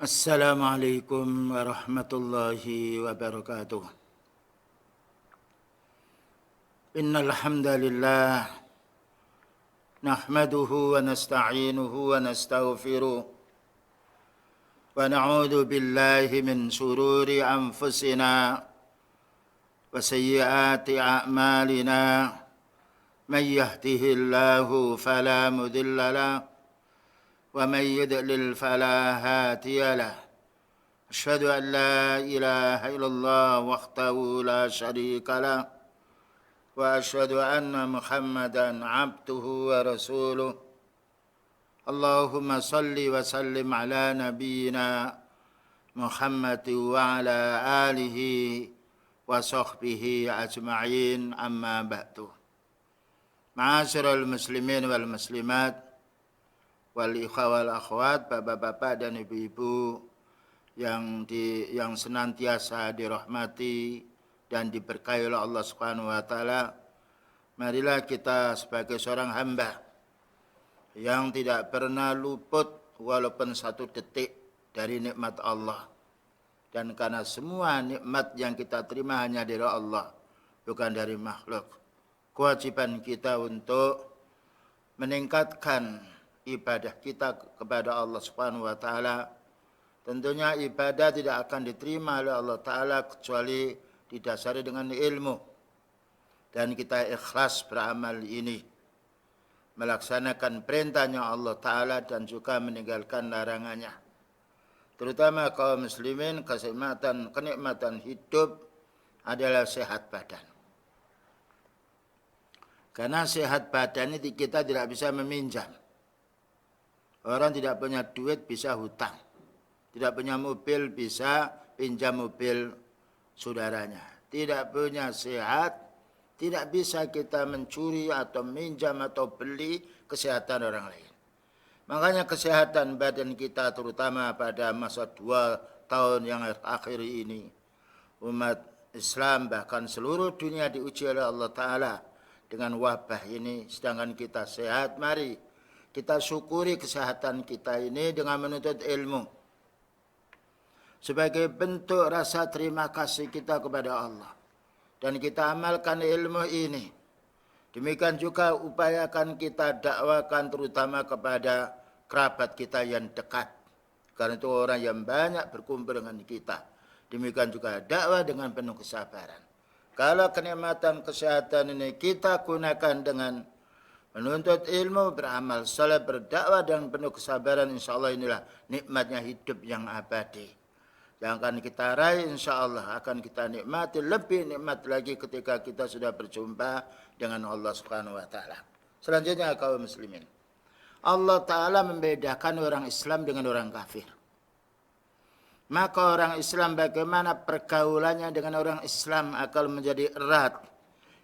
Assalamualaikum warahmatullahi wabarakatuh. Innal hamdalillah nahmaduhu wa nasta'inuhu wa nastaghfiruh wa na'udzu billahi min shururi anfusina wa sayyiati a'malina. May yahdihillahu fala mudilla lahu ومن يضلل فلا هادي له أشهد أن لا إله إلا الله وحده لا شريك له وأشهد أن محمدا عبده ورسوله اللهم صل وسلم على نبينا محمد وعلى آله وصحبه أجمعين أما بعد. Ma'asyiral muslimin wal muslimat wal ikhwal akhwat, bapak-bapak dan ibu-ibu yang senantiasa dirahmati dan diberkahi oleh Allah Subhanahu wa taala. Marilah kita sebagai seorang hamba yang tidak pernah luput walaupun satu detik dari nikmat Allah. Dan karena semua nikmat yang kita terima hanya dari Allah, bukan dari makhluk. Kewajiban kita untuk meningkatkan ibadah kita kepada Allah Subhanahu wa taala. Tentunya ibadah tidak akan diterima oleh Allah taala kecuali didasari dengan ilmu. Dan kita ikhlas beramal ini, melaksanakan perintahnya Allah taala dan juga meninggalkan larangannya. Terutama kaum muslimin, kenikmatan hidup adalah sehat badan. Karena sehat badan ini kita tidak bisa meminjam. Orang tidak punya duit bisa hutang. Tidak punya mobil bisa pinjam mobil saudaranya. Tidak punya sehat, tidak bisa kita mencuri atau minjam atau beli kesehatan orang lain. Makanya kesehatan badan kita terutama pada masa 2 tahun yang akhir ini, umat Islam bahkan seluruh dunia diuji oleh Allah Ta'ala dengan wabah ini. Sedangkan kita sehat, mari kita syukuri kesehatan kita ini dengan menuntut ilmu. Sebagai bentuk rasa terima kasih kita kepada Allah. Dan kita amalkan ilmu ini. Demikian juga upayakan kita dakwakan terutama kepada kerabat kita yang dekat. Karena itu orang yang banyak berkumpul dengan kita. Demikian juga dakwah dengan penuh kesabaran. Kalau kenikmatan kesehatan ini kita gunakan dengan menuntut ilmu, beramal saleh, berdakwah dan penuh kesabaran, insyaallah inilah nikmatnya hidup yang abadi. Yang akan kita raih insyaallah akan kita nikmati lebih nikmat lagi ketika kita sudah berjumpa dengan Allah Subhanahu wa taala. Selanjutnya kaum muslimin. Allah taala membedakan orang Islam dengan orang kafir. Maka orang Islam bagaimana pergaulannya dengan orang Islam akan menjadi erat.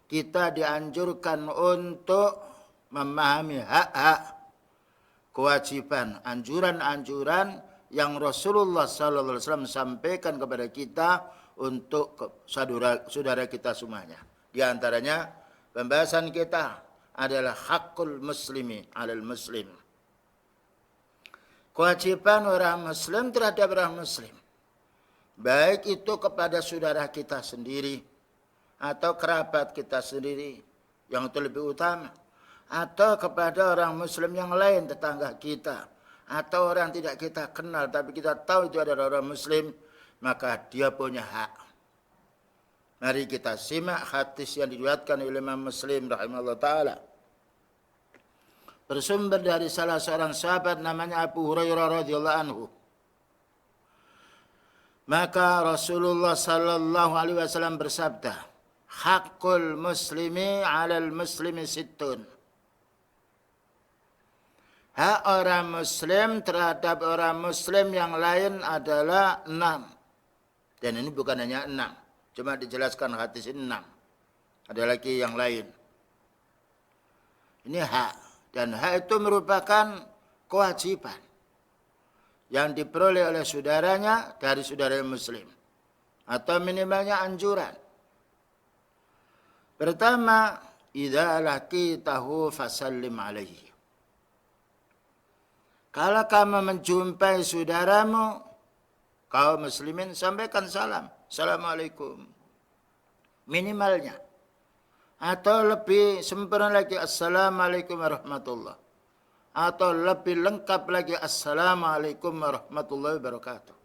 Kita dianjurkan untuk memahami hak-hak, kewajiban, anjuran-anjuran yang Rasulullah SAW sampaikan kepada kita untuk saudara kita semuanya. Di antaranya pembahasan kita adalah hakul muslimi alal muslim. Kewajiban orang muslim terhadap orang muslim. Baik itu kepada saudara kita sendiri atau kerabat kita sendiri, yang itu lebih utama. Atau kepada orang muslim yang lain, tetangga kita, atau orang tidak kita kenal tapi kita tahu itu adalah orang muslim, maka dia punya hak. Mari kita simak hadis yang diriwayatkan oleh Imam Muslim rahimahullah taala. Bersumber dari salah seorang sahabat namanya Abu Hurairah radhiyallahu anhu. Maka Rasulullah sallallahu alaihi wasallam bersabda, "Haqqul muslimi 'alal muslimi sittun." Hak orang muslim terhadap orang muslim yang lain adalah 6. Dan ini bukan hanya 6. Cuma dijelaskan hadis ini 6. Ada lagi yang lain. Ini hak. Dan hak itu merupakan kewajiban yang diperoleh oleh saudaranya dari saudara muslim. Atau minimalnya anjuran. Pertama, idza laqitahu fasallim alaihi. Kalau kamu menjumpai saudaramu, kaum muslimin sampaikan salam. Assalamualaikum. Minimalnya. Atau lebih sempurna lagi, Assalamualaikum warahmatullahi. Atau lebih lengkap lagi, Assalamualaikum warahmatullahi wabarakatuh.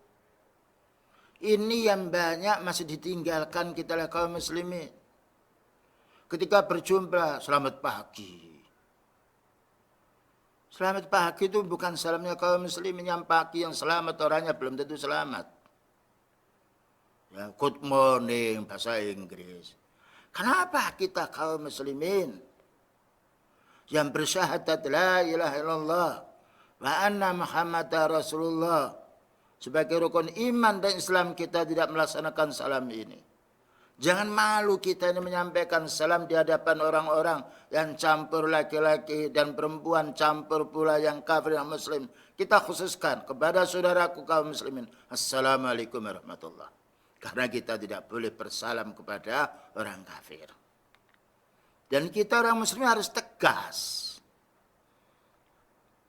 Ini yang banyak masih ditinggalkan kita lah kaum muslimin. Ketika berjumpa, selamat pagi. Selamat pagi itu bukan salamnya kaum muslimin. Yang pagi yang selamat orangnya belum tentu selamat. Ya, good morning bahasa Inggris. Kenapa kita kaum muslimin yang bersyahadat la ilaha illallah wa anna Muhammadar Rasulullah sebagai rukun iman dan Islam, kita tidak melaksanakan salam ini? Jangan malu kita ini menyampaikan salam di hadapan orang-orang yang campur laki-laki dan perempuan, campur pula yang kafir dan muslim. Kita khususkan kepada saudaraku kaum muslimin, Assalamualaikum warahmatullahi. Karena kita tidak boleh bersalam kepada orang kafir. Dan kita orang muslim harus tegas.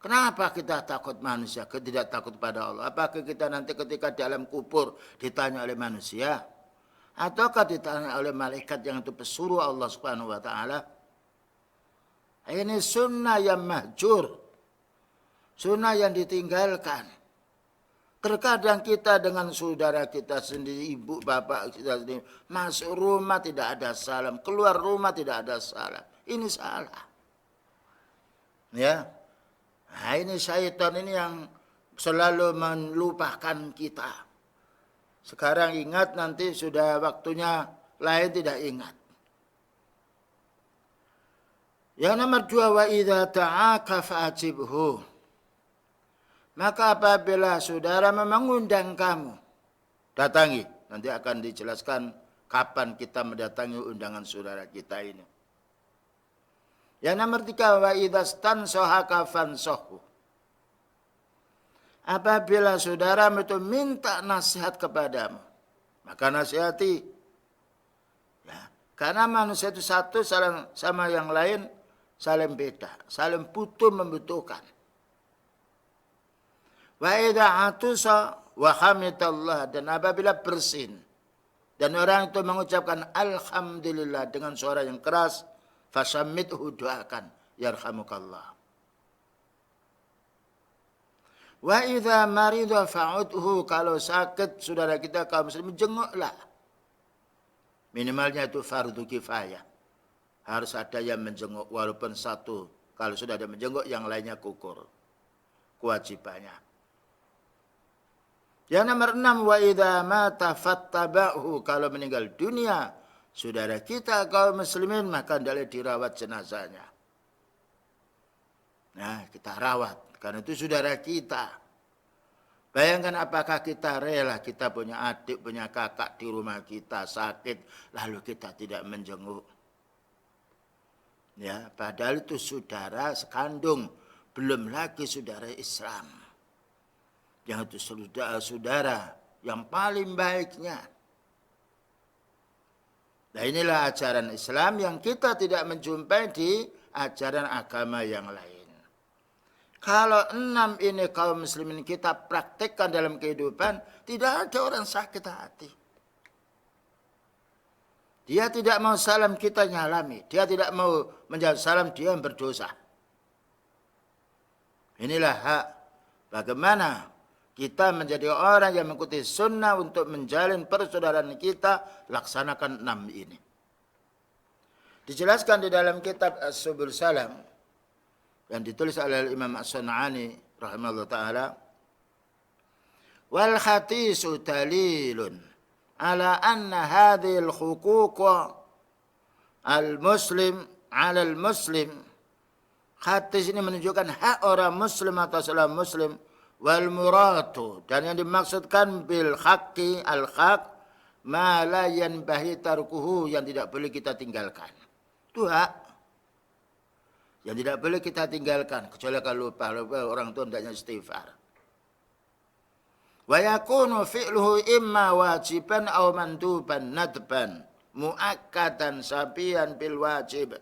Kenapa kita takut manusia, tidak takut pada Allah? Apakah kita nanti ketika di alam kubur ditanya oleh manusia? Ataukah ditanya oleh malaikat yang itu pesuruh Allah Subhanahu wa taala? Ini sunnah yang mahjur. Sunnah yang ditinggalkan. Terkadang kita dengan saudara kita sendiri, ibu bapak kita sendiri, masuk rumah tidak ada salam, keluar rumah tidak ada salam. Ini salah. Ya. Nah, ini syaitan ini yang selalu melupakan kita. Sekarang ingat, nanti sudah waktunya lain tidak ingat. Yang nomor 2, wa idza ta'aka fa'ajibhu. Maka apabila saudara mengundang kamu, datangi. Nanti akan dijelaskan kapan kita mendatangi undangan saudara kita ini. Yang nomor 3, wa idza stansohaka fansohu. Apabila saudara itu minta nasihat kepadamu, maka nasihati. Ya, karena manusia itu satu sama yang lain saling beda, saling butuh membutuhkan. Wa idza atusa wa hamidallah, dan apabila bersin dan orang itu mengucapkan alhamdulillah dengan suara yang keras, fasammithu, doakan yarhamukallah. Wa idza marida fa'udhu, kalau sakit saudara kita kaum muslim jenguklah. Minimalnya itu fardu kifayah. Harus ada yang menjenguk walaupun satu. Kalau sudah ada menjenguk, yang lainnya gugur kewajibannya. Yang nomor 6, wa idza mata fattabahu, kalau meninggal dunia saudara kita kaum muslimin, maka hendaklah dirawat jenazahnya. Nah, kita rawat karena itu saudara kita. Bayangkan apakah kita rela kita punya adik, punya kakak di rumah kita sakit lalu kita tidak menjenguk. Ya, padahal itu saudara sekandung, belum lagi saudara Islam. Yang itu saudara yang paling baiknya. Nah, inilah ajaran Islam yang kita tidak menjumpai di ajaran agama yang lain. Kalau 6 ini kaum muslimin kita praktekkan dalam kehidupan, tidak ada orang sakit hati. Dia tidak mau salam, kita nyalami. Dia tidak mau menjawab salam, dia yang berdosa. Inilah hak. Bagaimana kita menjadi orang yang mengikuti sunnah untuk menjalin persaudaraan kita, laksanakan 6 ini. Dijelaskan di dalam kitab As-Subul Salam yang ditulis oleh Imam As-Sun'ani rahimahullah ta'ala. Wal hadisu dalilun ala anna hadhil huquq al-muslim ala al-muslim. Hadis ini menunjukkan hak orang muslim atas orang muslim. Wal muratu, dan yang dimaksudkan bil haqqi al haq ma la yanbahi tarkuhu, yang tidak boleh kita tinggalkan. Itu hak yang tidak boleh kita tinggalkan, kecuali kalau lupa orang itu hendaknya istighfar. Wa yakunu fi'luhu imma wajiban aw manduban nadban muakkadan sabian bil wajib.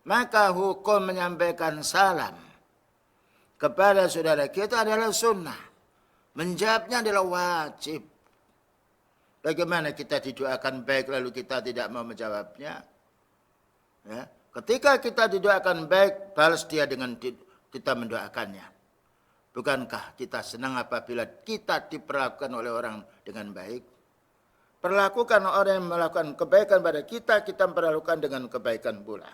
Maka hukum menyampaikan salam kepada saudara kita adalah sunnah. Menjawabnya adalah wajib. Bagaimana kita didoakan baik lalu kita tidak mau menjawabnya? Ya. Ketika kita didoakan baik, balas dia dengan kita mendoakannya. Bukankah kita senang apabila kita diperlakukan oleh orang dengan baik? Perlakukan orang yang melakukan kebaikan pada kita, kita perlakukan dengan kebaikan pula.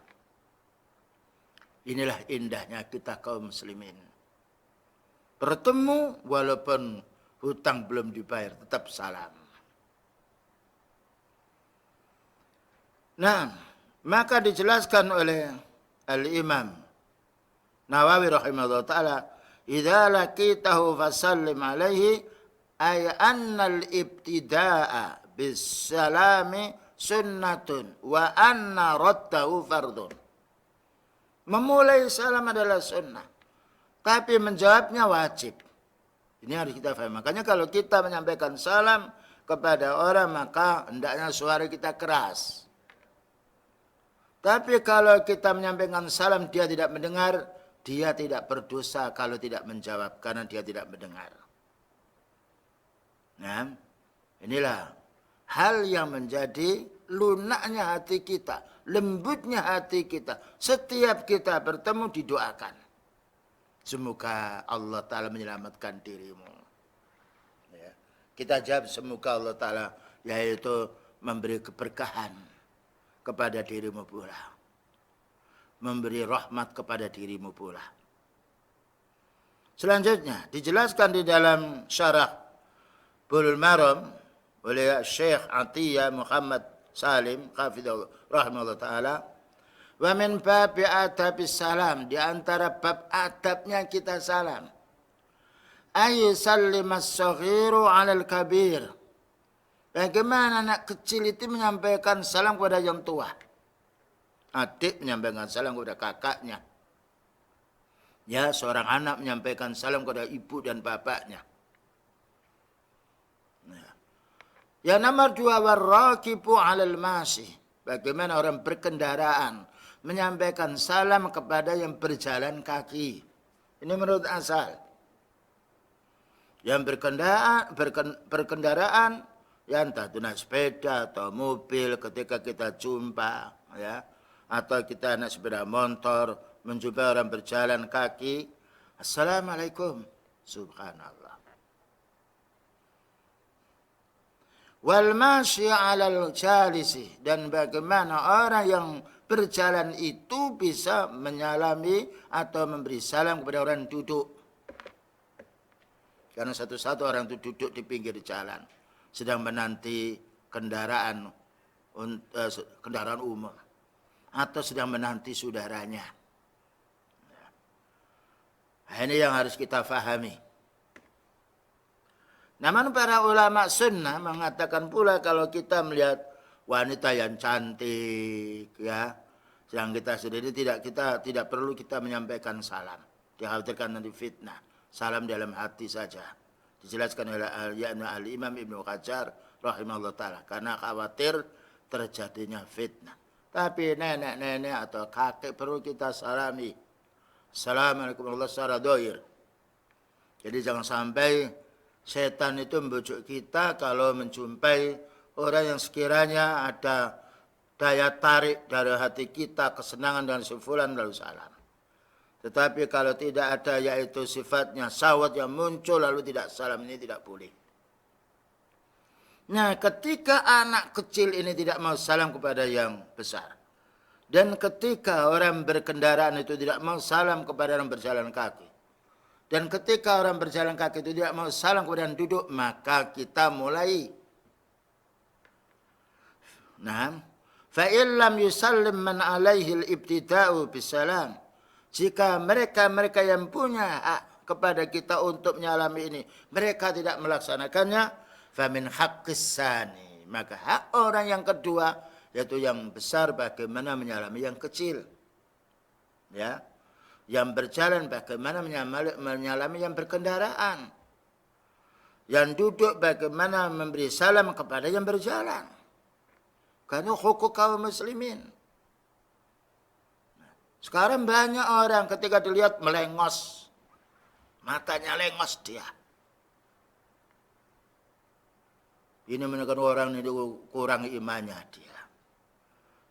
Inilah indahnya kita kaum muslimin. Bertemu walaupun hutang belum dibayar, tetap salam. Nah, maka dijelaskan oleh Al-Imam Nawawi rahimahullah ta'ala, idza laqitahu fasallim alaihi ay anna al-ibtida'a bis-salami sunnatun wa anna raddahu fardun. Memulai salam adalah sunnah, tapi menjawabnya wajib. Ini harus kita paham. Makanya kalau kita menyampaikan salam kepada orang, maka hendaknya suara kita keras. Tapi kalau kita menyampaikan salam, dia tidak mendengar, dia tidak berdosa kalau tidak menjawab, karena dia tidak mendengar. Nah, inilah hal yang menjadi lunaknya hati kita, lembutnya hati kita. Setiap kita bertemu didoakan. Semoga Allah Ta'ala menyelamatkan dirimu. Ya. Kita jawab semoga Allah Ta'ala yaitu memberi keberkahan kepada dirimu pula. Memberi rahmat kepada dirimu pula. Selanjutnya dijelaskan di dalam syarah Bulughul Maram oleh Syekh Atiyah Muhammad Salim hafizahullah rahimahullah taala, wa min babi adabis salam, di antara bab adabnya kita salam, ayu sallimas saghiru 'alal kabir. Bagaimana anak kecil itu menyampaikan salam kepada yang tua? Adik menyampaikan salam kepada kakaknya. Ya, seorang anak menyampaikan salam kepada ibu dan bapaknya. Yang nomor 2, warraqibu 'alal masih. Bagaimana orang berkendaraan menyampaikan salam kepada yang berjalan kaki. Ini menurut asal. Yang berkendaraan, ya entah itu naik sepeda atau mobil ketika kita jumpa, ya, atau kita naik sepeda motor menjumpai orang berjalan kaki, assalamualaikum, subhanallah. Wal masyi 'alal jalisi, dan bagaimana orang yang berjalan itu bisa menyalami atau memberi salam kepada orang duduk. Karena satu-satu orang itu duduk di pinggir jalan sedang menanti kendaraan umum atau sedang menanti saudaranya. Nah, ini yang harus kita fahami. Namun para ulama sunnah mengatakan pula kalau kita melihat wanita yang cantik, ya, yang kita sendiri kita tidak perlu kita menyampaikan salam. Dikhawatirkan nanti fitnah. Salam dalam hati saja. Dijelaskan oleh Al-Imam Ibnu Hajar rahimahullah ta'ala. Karena khawatir terjadinya fitnah. Tapi nenek-nenek atau kakek perlu kita salami. Assalamualaikum warahmatullahi wabarakatuh. Jadi jangan sampai setan itu membujuk kita kalau menjumpai orang yang sekiranya ada daya tarik dari hati kita, kesenangan dan sefulan lalu salam. Tetapi kalau tidak ada, yaitu sifatnya syahwat yang muncul lalu tidak salam, ini tidak boleh. Nah, ketika anak kecil ini tidak mau salam kepada yang besar, dan ketika orang berkendaraan itu tidak mau salam kepada orang berjalan kaki, dan ketika orang berjalan kaki itu tidak mau salam kepada yang duduk, maka kita mulai. Nah, fa illam yusallim man alaihi al-ibtida'u bisalam. Jika mereka yang punya hak kepada kita untuk menyalami ini, mereka tidak melaksanakannya, fa min haqqis sani, maka hak orang yang kedua, yaitu yang besar, bagaimana menyalami yang kecil. Ya. Yang berjalan bagaimana menyalami yang berkendaraan. Yang duduk bagaimana memberi salam kepada yang berjalan. Karena hukuk kaum muslimin. Sekarang banyak orang ketika dilihat melengos. Matanya lengos dia. Ini menunjukkan orang itu kurang imannya dia.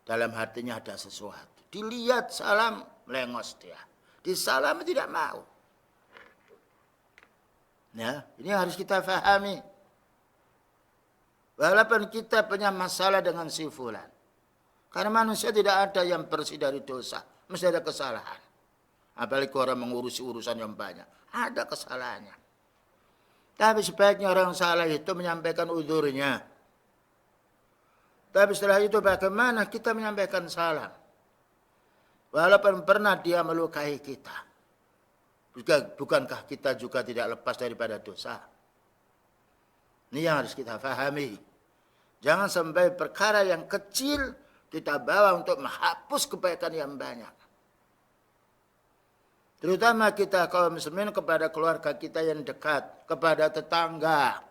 Dalam hatinya ada sesuatu. Dilihat salam, melengos dia. Disalam tidak mau. Ya, ini harus kita fahami. Walaupun kita punya masalah dengan si fulan. Karena manusia tidak ada yang bersih dari dosa. Mesti ada kesalahan. Apalagi orang mengurusi urusan yang banyak. Ada kesalahannya. Tapi sebaiknya orang salah itu menyampaikan udurnya. Tapi setelah itu bagaimana kita menyampaikan salam? Walaupun pernah dia melukai kita. Bukankah kita juga tidak lepas daripada dosa? Ini yang harus kita fahami. Jangan sampai perkara yang kecil kita bawa untuk menghapus kebaikan yang banyak. Terutama kita kaum muslimin kepada keluarga kita yang dekat, kepada tetangga.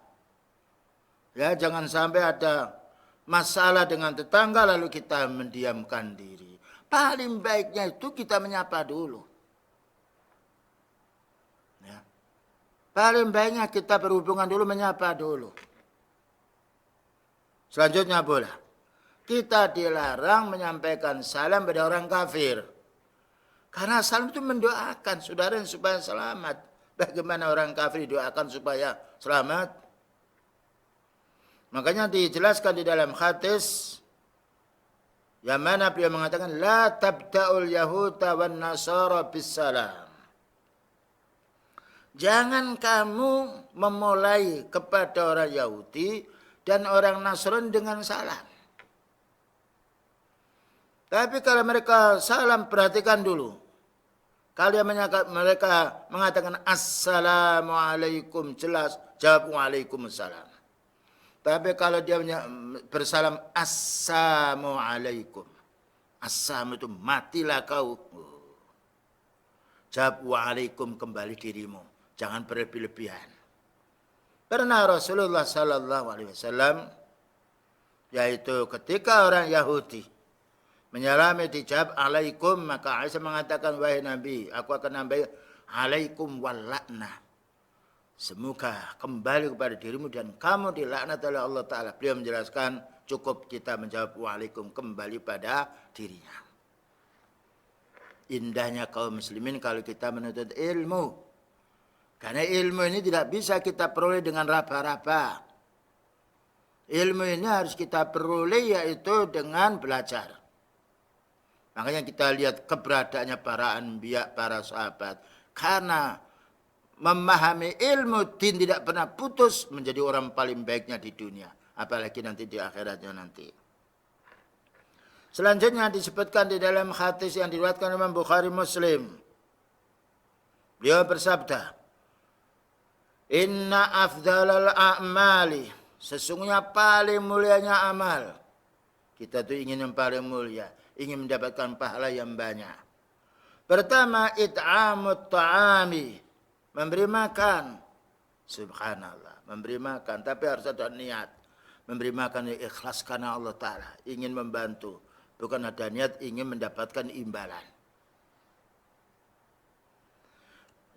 Ya, jangan sampai ada masalah dengan tetangga lalu kita mendiamkan diri. Paling baiknya itu kita menyapa dulu. Ya. Paling baiknya kita berhubungan dulu, menyapa dulu. Selanjutnya boleh. Kita dilarang menyampaikan salam pada orang kafir. Karena salam itu mendoakan saudara supaya selamat. Bagaimana orang kafir didoakan supaya selamat? Makanya dijelaskan di dalam hadis yang mana beliau mengatakan la tabda'ul yahuda wan nasara bisalam. Jangan kamu memulai kepada orang Yahudi dan orang Nasrani dengan salam. Tapi kalau mereka salam, perhatikan dulu. Kalau mereka mengatakan assalamualaikum, jelas jawab waalaikumsalam. Tapi kalau dia bersalam assalamualaikum, assam itu matilah kau. Jawab waalaikum, kembali dirimu, jangan berlebih-lebihan. Pernah Rasulullah Sallallahu Alaihi Wasallam, yaitu ketika orang Yahudi menyalami dijawab alaikum, maka Aisyah mengatakan, wahai Nabi, aku akan nambah alaikum walaknah. Semoga kembali kepada dirimu dan kamu dilaknat oleh Allah Ta'ala. Beliau menjelaskan cukup kita menjawab waalaikum, kembali pada dirinya. Indahnya kaum muslimin kalau kita menuntut ilmu. Karena ilmu ini tidak bisa kita peroleh dengan raba-raba. Ilmu ini harus kita peroleh yaitu dengan belajar. Makanya kita lihat keberadaannya para anbiya, para sahabat. Karena memahami ilmu din tidak pernah putus menjadi orang paling baiknya di dunia. Apalagi nanti di akhiratnya nanti. Selanjutnya disebutkan di dalam hadis yang diriwayatkan Imam Bukhari Muslim. Beliau bersabda, inna afdalal a'mali, sesungguhnya paling mulianya amal. Kita tuh ingin yang paling mulia. Ingin mendapatkan pahala yang banyak. Pertama, it'amut ta'ami. Memberi makan. Subhanallah. Memberi makan. Tapi harus ada niat. Memberi makan yang ikhlas karena Allah Ta'ala. Ingin membantu. Bukan ada niat ingin mendapatkan imbalan.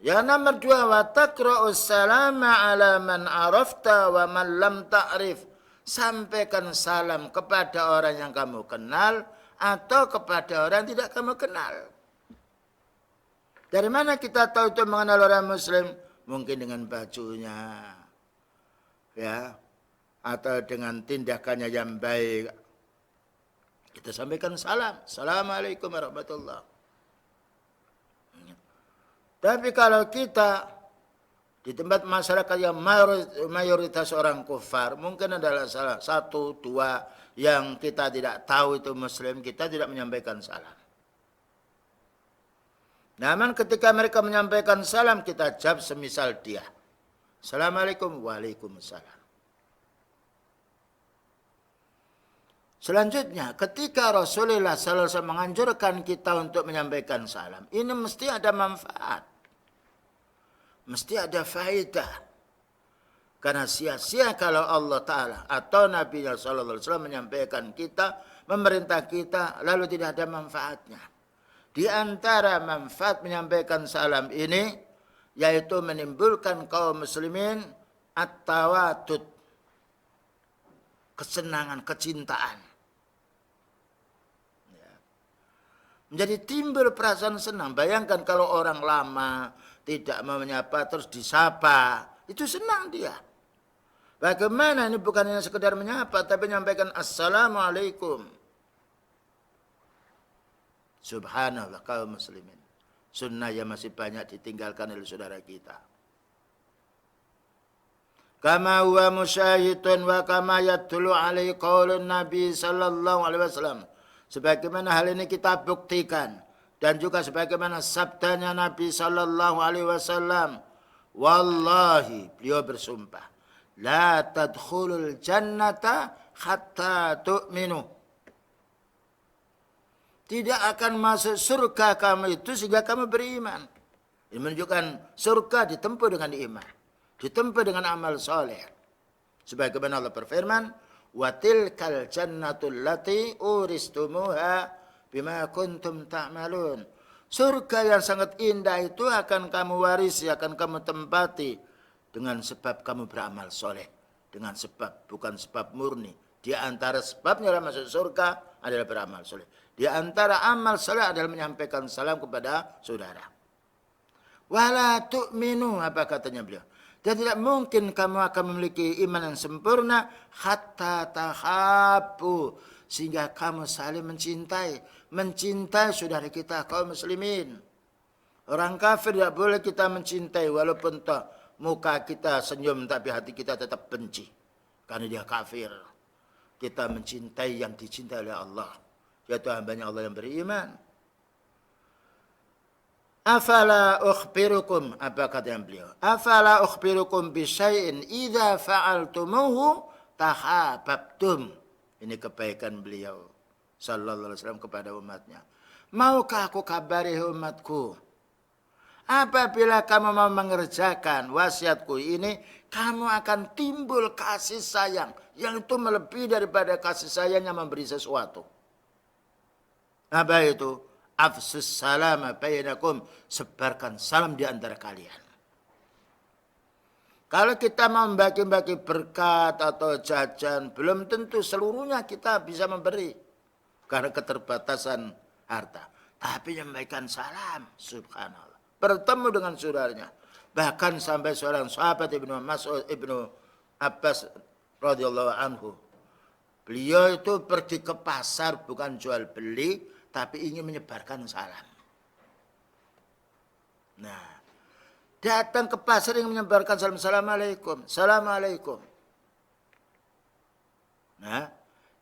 Yang nomor dua, wa taqra'us salama ala man arafta wa man lam ta'rif. Sampaikan salam kepada orang yang kamu kenal atau kepada orang yang tidak kamu kenal. Dari mana kita tahu itu mengenal orang Muslim? Mungkin dengan bajunya, ya, atau dengan tindakannya yang baik. Kita sampaikan salam, assalamualaikum warahmatullah. Tapi kalau kita di tempat masyarakat yang mayoritas orang kufar, mungkin adalah salah satu, dua yang kita tidak tahu itu Muslim, kita tidak menyampaikan salam. Namun ketika mereka menyampaikan salam, kita jawab semisal dia. Assalamualaikum, waalaikumsalam. Selanjutnya, ketika Rasulullah SAW menganjurkan kita untuk menyampaikan salam, ini mesti ada manfaat. Mesti ada faedah. Karena sia-sia kalau Allah Ta'ala atau Nabi SAW menyampaikan kita, memerintah kita, lalu tidak ada manfaatnya. Di antara manfaat menyampaikan salam ini, yaitu menimbulkan kaum muslimin at-tawadud. kesenangan, kecintaan. Ya. Menjadi timbul perasaan senang. Bayangkan kalau orang lama tidak mau menyapa terus disapa, itu senang dia. Bagaimana ini bukan hanya sekedar menyapa, tapi menyampaikan assalamualaikum. Subhanallah kaum muslimin. Sunnah yang masih banyak ditinggalkan oleh saudara kita. Kama huwa musyahidun wa kama yadullu alaihi qaulun Nabi sallallahu alaihi wasallam. Sebagaimana hal ini kita buktikan dan juga sebagaimana sabdanya Nabi sallallahu alaihi wasallam, wallahi, beliau bersumpah, la tadkhulul jannata hatta tu'minu. Tidak akan masuk surga kamu itu sehingga kamu beriman. Ini menunjukkan surga ditempuh dengan iman, ditempuh dengan amal soleh. Sebagaimana Allah berfirman, wa tilkal jannatul lati uristumuha bima kuntum ta'malun. Surga yang sangat indah itu akan kamu warisi, akan kamu tempati dengan sebab kamu beramal soleh. Dengan sebab, bukan sebab murni. Di antara sebabnya masuk surga adalah beramal soleh. Di antara amal soleh adalah menyampaikan salam kepada saudara. Wala tu'minu, apa katanya beliau? Dan tidak mungkin kamu akan memiliki iman yang sempurna hatta tahabbu, sehingga kamu saling mencintai saudara kita kaum muslimin. Orang kafir tidak boleh kita mencintai walaupun muka kita senyum tapi hati kita tetap benci karena dia kafir. Kita mencintai yang dicintai oleh Allah, yaitu hambanya Allah yang beriman. Afala ukhbirukum, apa kata yang beliau? Afala ukhbirukum bisyai'in idza fa'altumuhu tahabbtum. Ini kebaikan beliau sallallahu alaihi wasallam kepada umatnya. Maukah aku kabari umatku, apabila kamu mau mengerjakan wasiatku ini, kamu akan timbul kasih sayang yang itu melebihi daripada kasih sayang yang memberi sesuatu. Apa itu? Afsus salama bainakum, sebarkan salam di antara kalian. Kalau kita membagi-bagi berkat atau jajan, belum tentu seluruhnya kita bisa memberi karena keterbatasan harta. Tapi menyampaikan salam, subhanallah, bertemu dengan saudaranya. Bahkan sampai seorang sahabat Ibnu Mas'ud, Ibnu Abbas radhiyallahu anhu, beliau itu pergi ke pasar bukan jual beli, tapi ingin menyebarkan salam. Nah, datang ke pasar ingin menyebarkan salam, assalamualaikum, assalamualaikum. Nah,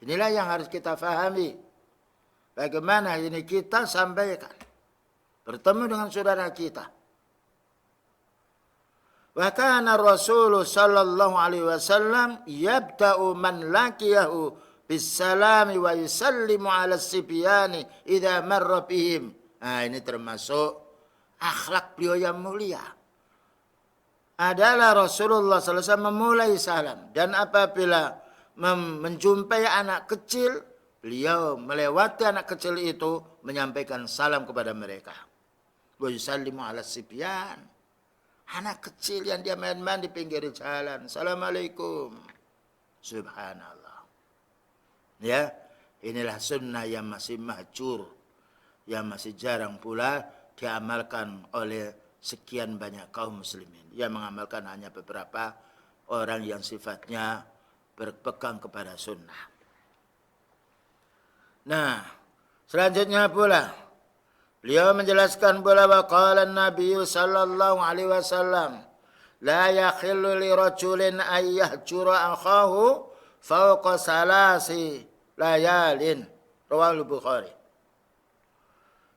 inilah yang harus kita fahami. Bagaimana ini kita sampaikan, bertemu dengan saudara kita. Wa kana Rasul sallallahu alaihi wasallam yabda'u man laqiyahu bisalami wa yusallimu ala sibyani idza marra bihim. Nah, ini termasuk akhlak beliau yang mulia. Adalah Rasulullah sallallahu alaihi wasallam memulai salam, dan apabila menjumpai anak kecil, beliau melewati anak kecil itu menyampaikan salam kepada mereka. Wa yusallimu ala sibyan. Anak kecil yang dia main-main di pinggir jalan, assalamualaikum. Subhanallah. Ya, inilah sunnah yang masih mahjur, yang masih jarang pula diamalkan oleh sekian banyak kaum muslimin. Yang mengamalkan hanya beberapa orang yang sifatnya berpegang kepada sunnah. Nah, selanjutnya pula beliau menjelaskan pula waqala Nabi sallallahu alaihi wasallam, la yakhillu li rajulin ay yahjura akhahu fawqa salasi layalin. Rawahul Bukhari.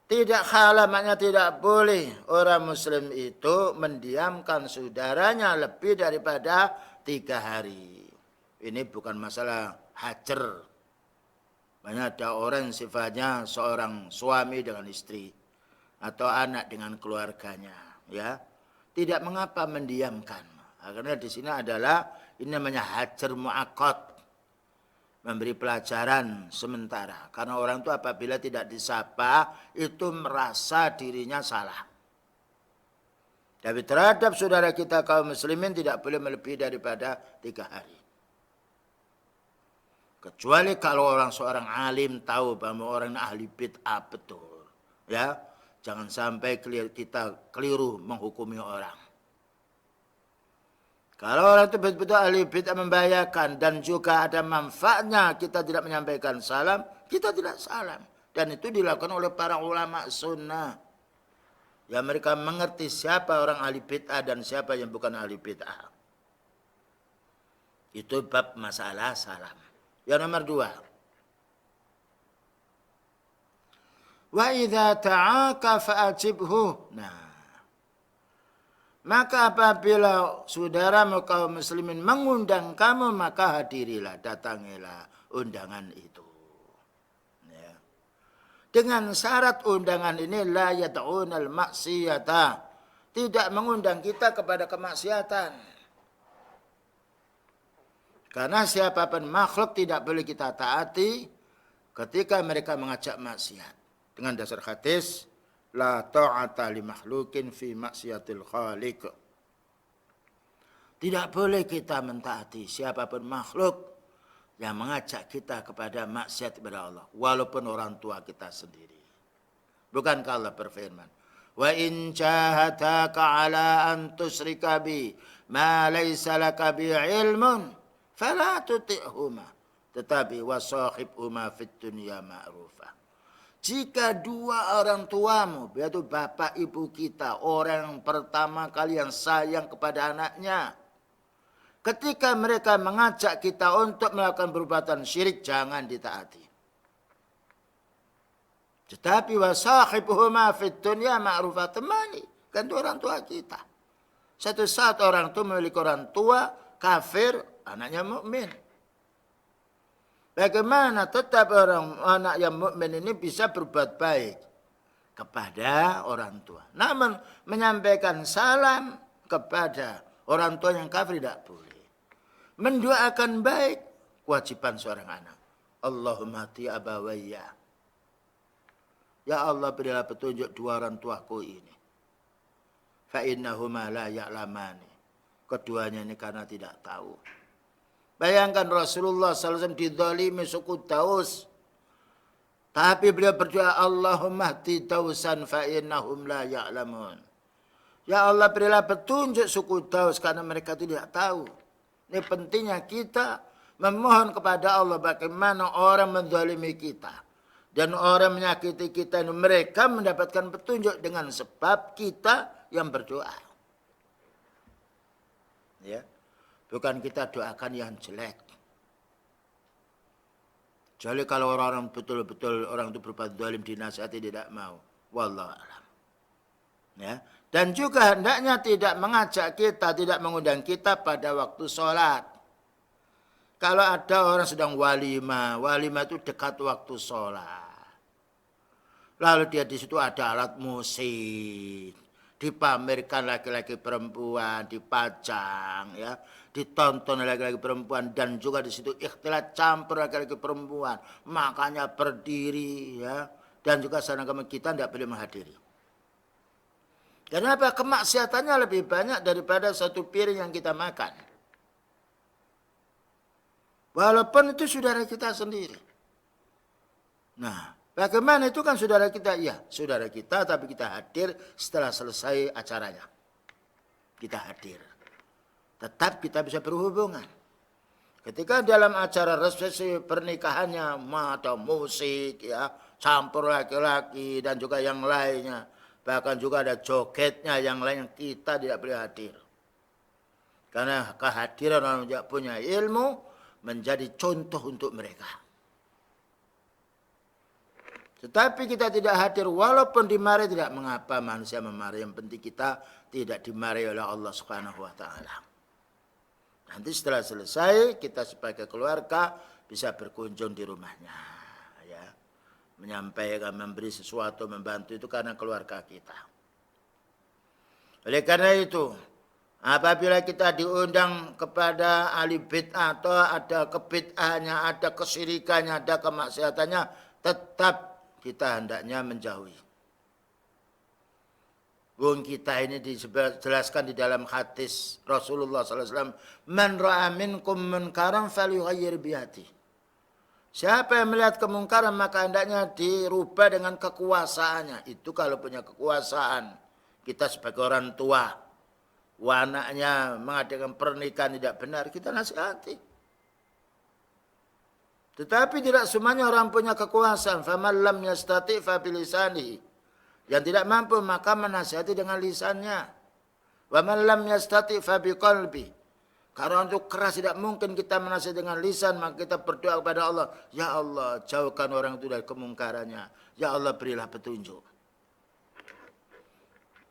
Tidak halal, maknanya tidak boleh orang muslim itu mendiamkan saudaranya lebih daripada 3 hari. Ini bukan masalah hajar. Banyak ada orang sifatnya seorang suami dengan istri atau anak dengan keluarganya, ya. Tidak mengapa mendiamkan. Karena di sini adalah ini namanya hajar mu'aqqad, memberi pelajaran sementara. Karena orang itu apabila tidak disapa itu merasa dirinya salah. Tapi terhadap saudara kita kaum muslimin tidak boleh melebihi daripada 3 hari. Kecuali kalau seorang alim tahu bahwa orang ahli bid'ah betul. Ya, jangan sampai kita keliru menghukumi orang. Kalau orang itu betul-betul ahli bid'ah membahayakan dan juga ada manfaatnya kita tidak menyampaikan salam, kita tidak salam. Dan itu dilakukan oleh para ulama sunnah. Ya, mereka mengerti siapa orang ahli bid'ah dan siapa yang bukan ahli bid'ah. Itu bab masalah salam. Yang nomor 2. Wa idza ta'aka fa'ajibhu. Nah, maka apabila saudaramu kaum muslimin mengundang kamu, maka hadirilah, datangilah undangan itu. Ya. Dengan syarat undangan ini la yad'unal maksiyata, tidak mengundang kita kepada kemaksiatan. Karena siapapun makhluk tidak boleh kita taati ketika mereka mengajak maksiat. Dengan dasar hadis, la ta'ata li makhlukin fi maksiatil khaliq. Tidak boleh kita mentaati siapapun makhluk yang mengajak kita kepada maksiat kepada Allah, walaupun orang tua kita sendiri. Bukankah Allah berfirman, wa in jahadaka ala an tusyrika bi ma laysa laka bi ilmun fala tuti'huma, tetapi wasahibhuma fid dunya ma'rufah. Jika dua orang tuamu, yaitu bapak ibu kita, orang yang pertama kali yang sayang kepada anaknya, ketika mereka mengajak kita untuk melakukan perbuatan syirik, jangan ditaati. Tetapi wasahibuhuma fid dunya ma'rufah, temani, kan itu orang tua kita. Satu saat orang tua memiliki orang tua kafir, anaknya mukmin. Bagaimana tetap anak yang mukmin ini bisa berbuat baik kepada orang tua. Namun menyampaikan salam kepada orang tua yang kafir tidak boleh. Mendoakan baik kewajiban seorang anak. Allahumma hati abawayya. Ya Allah, berilah petunjuk dua orang tuaku ini. Fa innahuma la ya'lamani. Keduanya ini karena tidak tahu. Bayangkan Rasulullah SAW dizalimi suku Daus. Tapi beliau berdoa, Allahumma hdi Dausan fa innahum la ya'lamun. Ya Allah, berilah petunjuk suku Daus karena mereka tidak tahu. Ini pentingnya kita memohon kepada Allah bagaimana orang menzalimi kita. Dan orang menyakiti kita, mereka mendapatkan petunjuk dengan sebab kita yang berdoa. Ya. Bukan kita doakan yang jelek. Kecuali kalau orang-orang betul-betul orang itu berbuat zalim dinasihati tidak mau. Wallahu a'lam. Ya. Dan juga hendaknya tidak mengajak kita, tidak mengundang kita pada waktu sholat. Kalau ada orang sedang walimah itu dekat waktu sholat. Lalu dia di situ ada alat musik, dipamerkan laki-laki perempuan, dipajang, ya. Ditonton laki-laki perempuan dan juga di situ ikhtilat campur laki-laki perempuan, makanya berdiri, ya, dan juga sedangkan kita tidak boleh menghadiri. Kenapa? Kemaksiatannya lebih banyak daripada satu piring yang kita makan. Walaupun itu saudara kita sendiri. Nah, bagaimana itu kan saudara kita? Ya, saudara kita, tapi kita hadir setelah selesai acaranya. Kita hadir. Tetap kita bisa berhubungan. Ketika dalam acara resepsi pernikahannya ada musik, ya, campur laki-laki dan juga yang lainnya, bahkan juga ada jogetnya yang lain, kita tidak boleh hadir. Karena kehadiran orang yang punya ilmu menjadi contoh untuk mereka. Tetapi kita tidak hadir walaupun dimarahi tidak mengapa, manusia memarahi, yang penting kita tidak dimarahi oleh Allah Subhanahu wa taala. Nanti setelah selesai kita sebagai keluarga bisa berkunjung di rumahnya, ya. Menyampaikan, memberi sesuatu, membantu itu karena keluarga kita. Oleh karena itu, apabila kita diundang kepada ahli bid'ah atau ada kebid'ahnya, ada kesyirikannya, ada kemaksiatannya, tetap kita hendaknya menjauhi. Wong kita ini dijelaskan di dalam hadis Rasulullah SAW, man ra'a minkum munkaran falyughayyir biyadihi. Siapa yang melihat kemungkaran maka hendaknya dirubah dengan kekuasaannya. Itu kalau punya kekuasaan. Kita sebagai orang tua, anaknya mengadakan pernikahan tidak benar, kita nasihati. Tetapi tidak semuanya orang punya kekuasaan. Faman lam yastati' fa bilisanihi. Yang tidak mampu maka menasihati dengan lisannya. Wa man lam yastati' fa biqalbi. Karena untuk keras tidak mungkin kita menasihati dengan lisan, maka kita berdoa kepada Allah, ya Allah, jauhkan orang itu dari kemungkarannya. Ya Allah, berilah petunjuk.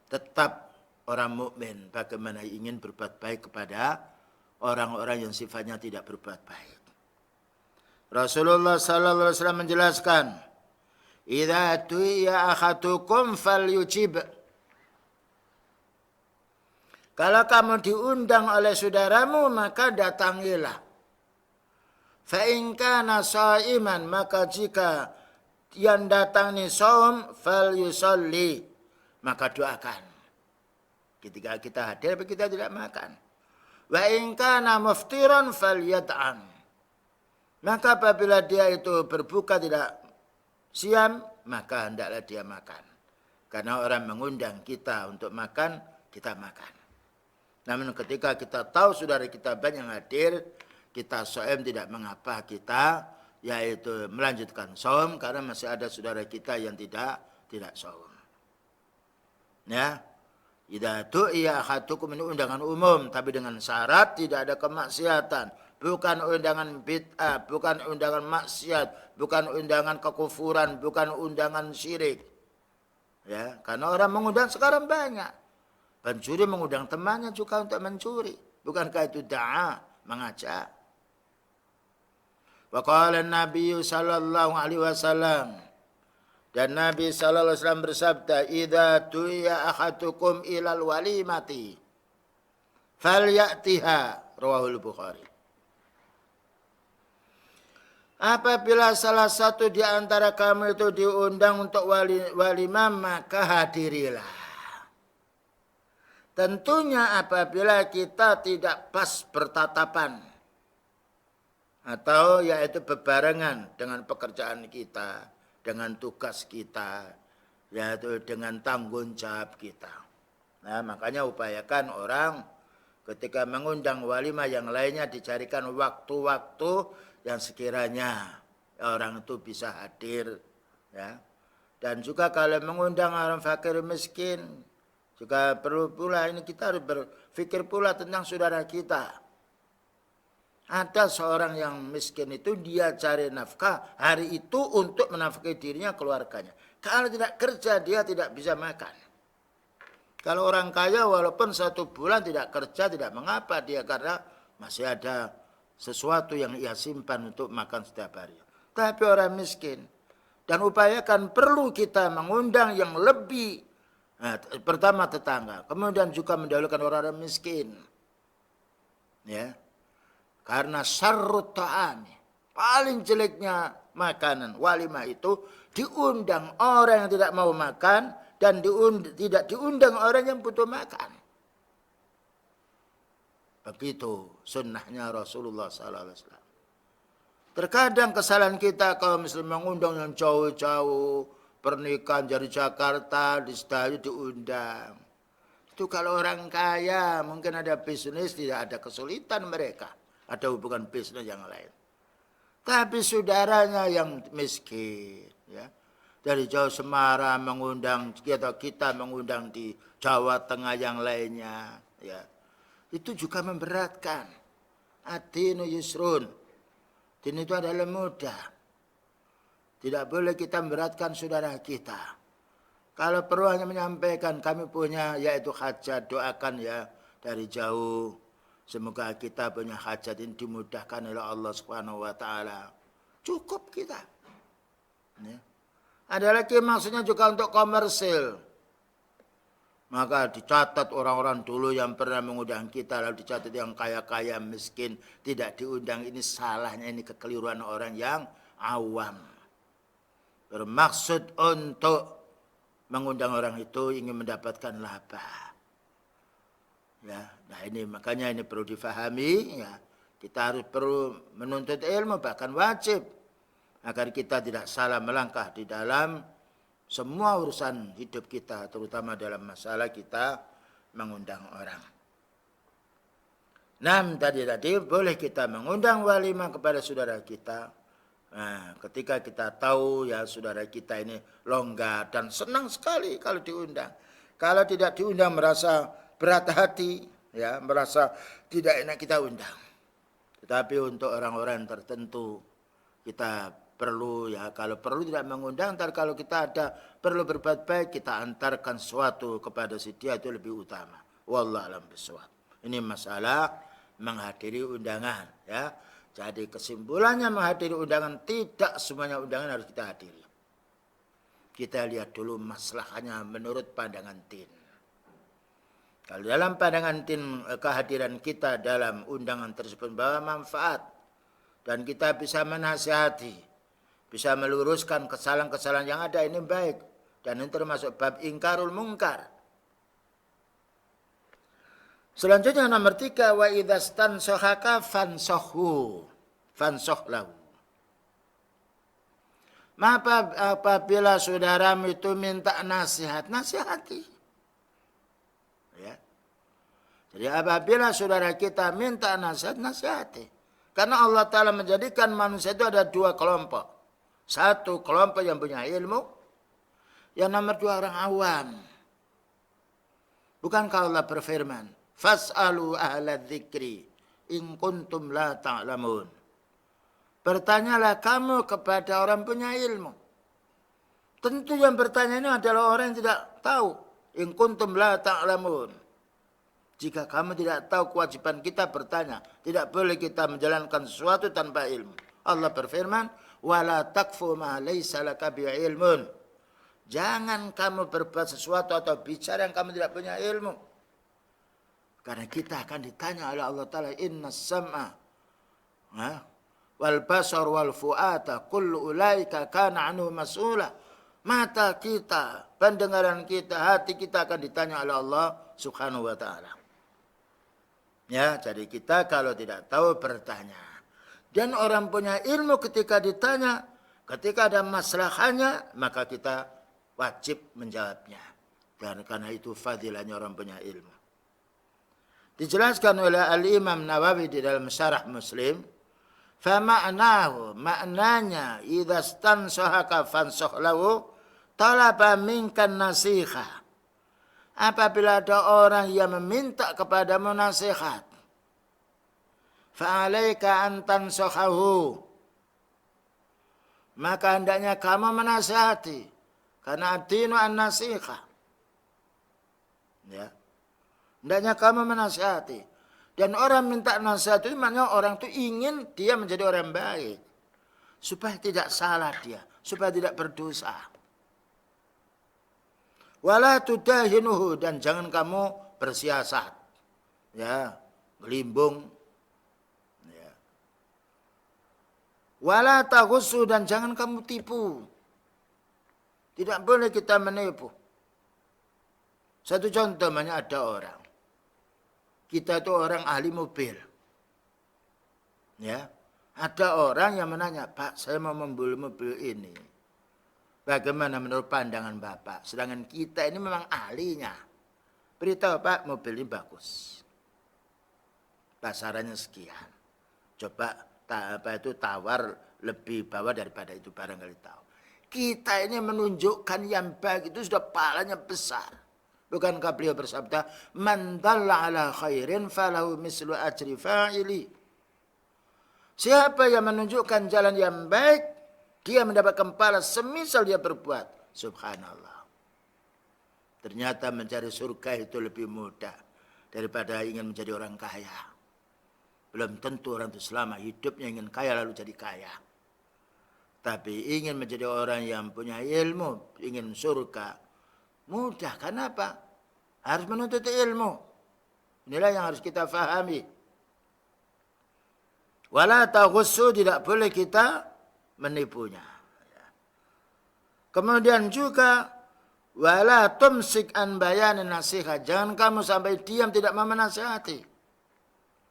Tetap orang mukmin bagaimana ingin berbuat baik kepada orang-orang yang sifatnya tidak berbuat baik. Rasulullah sallallahu alaihi wasallam menjelaskan, "Idza tu'iya akhadukum falyujib." Kalau kamu diundang oleh saudaramu, maka datangilah. Fa in kana shaiman, maka jika yang datang ini shaum, falyusalli, maka doakan. Ketika kita hadir, kita tidak makan. Wa in kana muftiran falyat'am. Maka apabila dia itu berbuka tidak siam, maka hendaklah dia makan. Karena orang mengundang kita untuk makan, kita makan. Namun ketika kita tahu saudara kita banyak yang hadir, kita shaim tidak mengapa kita yaitu melanjutkan shaum karena masih ada saudara kita yang tidak shaum. Ya. Idza tu'iya ahadukum, ini undangan umum tapi dengan syarat tidak ada kemaksiatan, bukan undangan bid'ah, bukan undangan maksiat, bukan undangan kekufuran, bukan undangan syirik. Ya, karena orang mengundang sekarang banyak. Pencuri mengundang temannya juga untuk mencuri. Bukankah itu da'a, mengajak? Wa qala Nabi sallallahu alaihi wasallam, dan Nabi sallallahu alaihi wasallam bersabda, "Idza tu'iya ahadukum ilal walimati falyatiha." Rawahul Bukhari. Apabila salah satu di antara kamu itu diundang untuk walimah, maka hadirilah. Tentunya apabila kita tidak pas bertatapan atau yaitu bebarengan dengan pekerjaan kita, dengan tugas kita, yaitu dengan tanggung jawab kita. Nah, makanya upayakan orang ketika mengundang walimah yang lainnya dicarikan waktu-waktu yang sekiranya orang itu bisa hadir, ya. Dan juga kalau mengundang orang fakir miskin, juga perlu pula ini kita harus berpikir pula tentang saudara kita. Ada seorang yang miskin itu dia cari nafkah hari itu untuk menafkahi dirinya, keluarganya. Kalau tidak kerja dia tidak bisa makan. Kalau orang kaya walaupun 1 bulan tidak kerja tidak mengapa dia, karena masih ada sesuatu yang ia simpan untuk makan setiap hari. Tapi orang miskin, dan upayakan perlu kita mengundang yang lebih. Nah, pertama tetangga, kemudian juga mendahulukan orang-orang miskin. Ya. Karena syarrut ta'ami, paling jeleknya makanan walimah itu diundang orang yang tidak mau makan dan tidak diundang orang yang butuh makan. Begitu sunnahnya Rasulullah SAW. Terkadang kesalahan kita kalau misalnya mengundang yang jauh-jauh, pernikahan dari Jakarta, di Sedayu diundang. Itu kalau orang kaya, mungkin ada bisnis, tidak ada kesulitan mereka. Ada hubungan bisnis yang lain. Tapi saudaranya yang miskin, ya, dari Jawa Semarang mengundang, kita mengundang di Jawa Tengah yang lainnya, ya, itu juga memberatkan. Ad-dinu yusrun. Din itu adalah mudah. Tidak boleh kita memberatkan saudara kita. Kalau perlu hanya menyampaikan kami punya yaitu hajat, doakan ya dari jauh. Semoga kita punya hajat ini dimudahkan oleh Allah Subhanahu wa taala. Cukup kita. Ya. Ada lagi maksudnya juga untuk komersil. Maka dicatat orang-orang dulu yang pernah mengundang kita, lalu dicatat yang kaya-kaya miskin tidak diundang. Ini salahnya, ini kekeliruan orang yang awam. Bermaksud untuk mengundang orang itu ingin mendapatkan laba. Ya, nah ini makanya ini perlu difahami, ya. Kita harus perlu menuntut ilmu, bahkan wajib agar kita tidak salah melangkah di dalam semua urusan hidup kita, terutama dalam masalah kita mengundang orang. Tadi boleh kita mengundang walimah kepada saudara kita. Nah, ketika kita tahu ya saudara kita ini longgar dan senang sekali kalau diundang. Kalau tidak diundang merasa berat hati, ya merasa tidak enak kita undang. Tetapi untuk orang-orang tertentu kita perlu ya, kalau perlu tidak mengundang, ntar kalau kita ada perlu berbuat baik kita antarkan sesuatu kepada si dia, itu lebih utama. Wallahu a'lam bishawab. Ini masalah menghadiri undangan ya. Jadi kesimpulannya menghadiri undangan, tidak semuanya undangan harus kita hadiri. Kita lihat dulu masalahnya menurut pandangan tin. Kalau dalam pandangan tin kehadiran kita dalam undangan tersebut membawa manfaat dan kita bisa menasihati, bisa meluruskan kesalahan-kesalahan yang ada, ini baik. Dan ini termasuk bab ingkarul mungkar. Selanjutnya nomor 3, wa idzastan sohaka fansohu fansohlahu. Maka apabila saudaramu itu minta nasihat, nasihati. Ya. Jadi apabila saudara kita minta nasihat, nasihati. Karena Allah Ta'ala menjadikan manusia itu ada 2 kelompok. Satu kelompok yang punya ilmu, yang nomor 2 orang awam. Bukankah Allah berfirman, fas'alu ahla dzikri in kuntum la ta'lamun. Bertanyalah kamu kepada orang punya ilmu. Tentu yang bertanya ini adalah orang yang tidak tahu. In kuntum la ta'lamun. Jika kamu tidak tahu, kewajiban kita bertanya. Tidak boleh kita menjalankan sesuatu tanpa ilmu. Allah berfirman, wala takfu ma laysa laka bi'ilmun. Jangan kamu berbuat sesuatu atau bicara yang kamu tidak punya ilmu. Karena kita akan ditanya oleh Allah Ta'ala, inna sam'a wal basar wal fu'ata kullu ulaika kana anhu mas'ula. Mata kita, pendengaran kita, hati kita akan ditanya oleh Allah Subhanahu wa Ta'ala. Ya, jadi kita kalau tidak tahu bertanya. Dan orang punya ilmu ketika ditanya, ketika ada masalahnya, maka kita wajib menjawabnya. Dan karena itu fadilahnya orang punya ilmu. Dijelaskan oleh Al-Imam Nawawi di dalam Syarah Muslim, fama'nahu, maknanya idza stansahaka fansahlahu talaba minkan nasiha. Apabila ada orang yang meminta kepadamu nasihat, fa'alaika an tansahahu, maka hendaknya kamu menasihati, karena ad-dinu an-nasiha. Ya. Hendaknya kamu menasihati. Dan orang minta nasihat itu maknanya orang itu ingin dia menjadi orang baik. Supaya tidak salah dia. Supaya tidak berdosa. Wala tudahinuhu, dan jangan kamu bersiasat. Ya, gelimbung. Ya. Wala taghussu, dan jangan kamu tipu. Tidak boleh kita menipu. Satu contoh, ada orang. Kita itu orang ahli mobil. Ya, ada orang yang menanya, Pak, saya mau membeli mobil ini. Bagaimana menurut pandangan Bapak? Sedangkan kita ini memang ahlinya. Beritahu Pak, mobil ini bagus. Pasarannya sekian. Coba tawar lebih bawah daripada itu, barangkali tahu. Kita ini menunjukkan yang baik itu sudah pahalanya besar. Bukankah beliau bersabda, man dalla ala khairin falahu mislu ajri fa'ili. Siapa yang menunjukkan jalan yang baik, dia mendapatkan pahala semisal dia berbuat. Subhanallah. Ternyata mencari surga itu lebih mudah daripada ingin menjadi orang kaya. Belum tentu orang itu selama hidupnya ingin kaya lalu jadi kaya. Tapi ingin menjadi orang yang punya ilmu, ingin surga, mudah. Kenapa? Harus menuntut ilmu. Inilah yang harus kita fahami. Wala taghussu, tidak boleh kita menipunya. Kemudian juga wala tumsik an bayanin nasihat. Jangan kamu sampai diam tidak mau menasihati.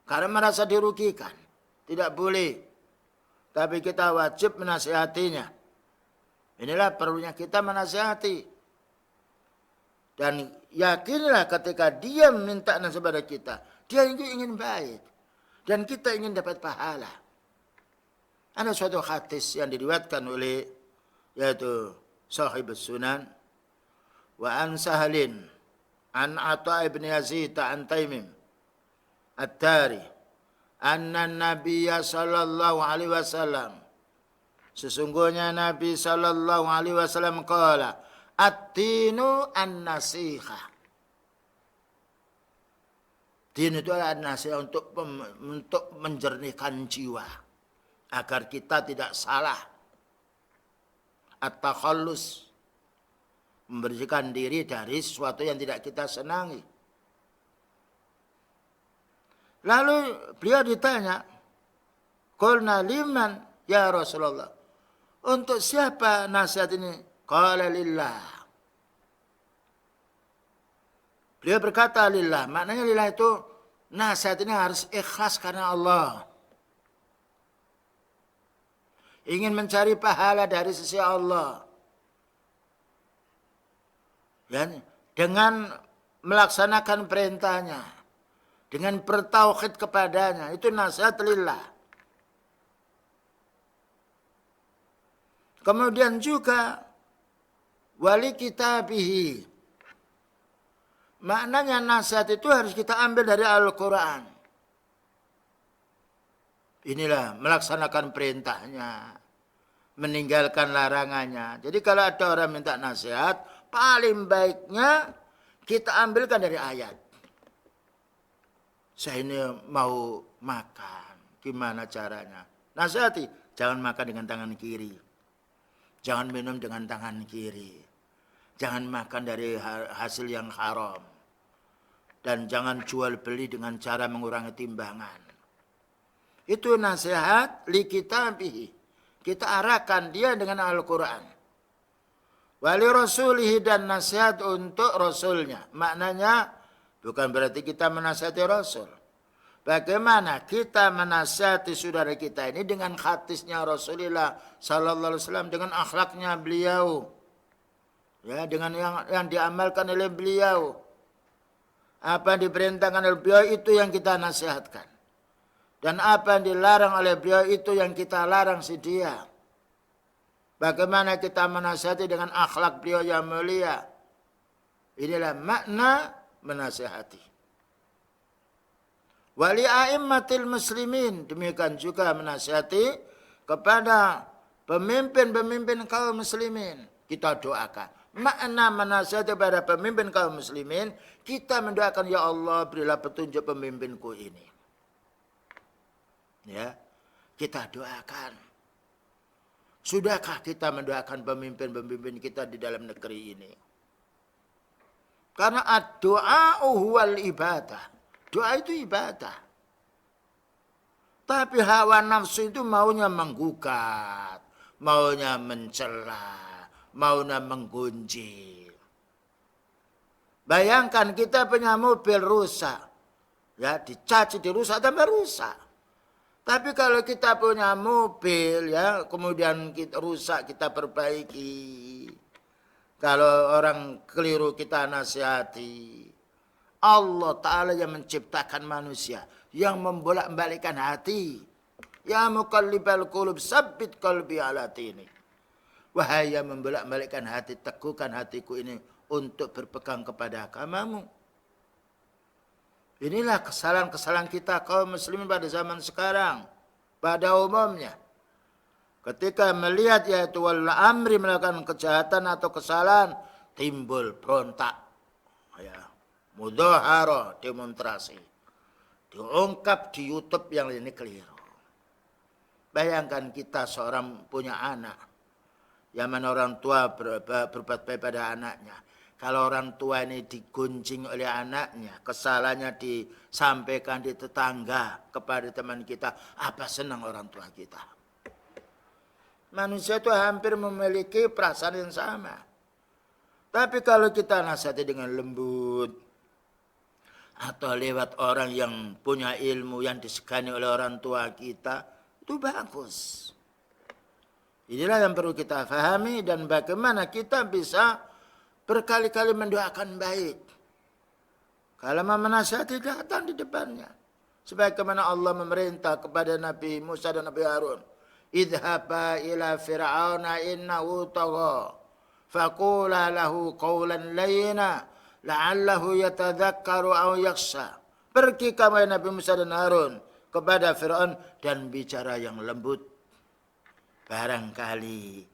Karena merasa dirugikan. Tidak boleh. tapi kita wajib menasihatinya. Inilah perlunya kita menasihati. Dan yakinlah ketika dia meminta nasihat kepada kita, dia ingin baik. Dan kita ingin dapat pahala. Ada suatu hadis yang diriwayatkan oleh yaitu Sahib Sunan wa an Sahlin an Atha ibn Yazid an Taimim At-Tari anna Nabiyya sallallahu alaihi wasallam, sesungguhnya Nabi sallallahu alaihi wasallam qala at-tinu an-nasiha. Din itu adalah nasihat untuk menjernihkan jiwa agar kita tidak salah. At-takhallus, membersihkan diri dari sesuatu yang tidak kita senangi. Lalu beliau ditanya, qulna liman ya Rasulullah? Untuk siapa nasihat ini? Qala lillah. Beliau berkata lillah. Maknanya lillah itu nasihat ini harus ikhlas karena Allah. Ingin mencari pahala dari sisi Allah. Ya, dengan melaksanakan perintahnya. Dengan bertauhid kepadanya. Itu nasihat lillah. Kemudian juga wali kitabihi. Maknanya nasihat itu harus kita ambil dari Al-Quran. Inilah melaksanakan perintahnya. Meninggalkan larangannya. Jadi kalau ada orang minta nasihat, paling baiknya kita ambilkan dari ayat. Saya ini mau makan. Gimana caranya? Nasihati. Jangan makan dengan tangan kiri. Jangan minum dengan tangan kiri. Jangan makan dari hasil yang haram. Dan jangan jual beli dengan cara mengurangi timbangan. Itu nasihat li kitabihi. Kita arahkan dia dengan Al-Quran. Wali rasulihi, dan nasihat untuk rasulnya. Maknanya bukan berarti kita menasihati rasul. Bagaimana kita menasihati saudara kita ini dengan hadisnya Rasulullah sallallahu alaihi wasallam, dengan akhlaknya beliau. Ya, dengan yang diamalkan oleh beliau. Apa yang diperintahkan oleh beliau itu yang kita nasihatkan. Dan apa yang dilarang oleh beliau itu yang kita larang si dia. Bagaimana kita menasihati dengan akhlak beliau yang mulia. Inilah makna menasihati. Wali a'immatil muslimin, demikian juga menasihati kepada pemimpin-pemimpin kaum muslimin. Kita doakan. Makna menasihati kepada pemimpin kaum muslimin, kita mendoakan, ya Allah berilah petunjuk pemimpinku ini. Ya, kita doakan. Sudahkah kita mendoakan pemimpin-pemimpin kita di dalam negeri ini? Karena ad-du'a'u huwal ibadah. Doa itu ibadah. Tapi hawa nafsu itu maunya menggugat, maunya mencela, maunya menggunjing. Bayangkan kita punya mobil rusak. Ya, dicaci, dirusak, tambah rusak. Tapi kalau kita punya mobil, ya, kemudian kita rusak, kita perbaiki. Kalau orang keliru, kita nasihati. Allah Ta'ala yang menciptakan manusia, yang membolak-balikkan hati. Ya muqallibal qulub, sabbit qalbi ala dini. Wahai yang membolak-balikkan hati, teguhkan hatiku ini untuk berpegang kepada agamamu. Inilah kesalahan-kesalahan kita kaum muslimin pada zaman sekarang. Pada umumnya. Ketika melihat yaitu wal amri melakukan kejahatan atau kesalahan, timbul berontak. Ya. Mudahara, demonstrasi. Diungkap di YouTube yang ini keliru. Bayangkan kita seorang punya anak. Yang mana orang tua berbuat baik pada anaknya. Kalau orang tua ini digunjing oleh anaknya, kesalahannya disampaikan di tetangga kepada teman kita, apa senang orang tua kita? Manusia itu hampir memiliki perasaan yang sama. Tapi kalau kita nasihati dengan lembut, atau lewat orang yang punya ilmu yang disegani oleh orang tua kita, itu bagus. Inilah yang perlu kita fahami dan bagaimana kita bisa berkali-kali mendoakan baik. Kalau mau menasihati, datang di depannya. Sebagaimana Allah memerintah kepada Nabi Musa dan Nabi Harun. Idhaba ila fir'auna innahu tagha. Faqula lahu qawlan layyina. La'allahu yatadhakkaru aw yakhsha. Pergi kamu Nabi Musa dan Harun kepada Fir'aun dan bicara yang lembut. Barangkali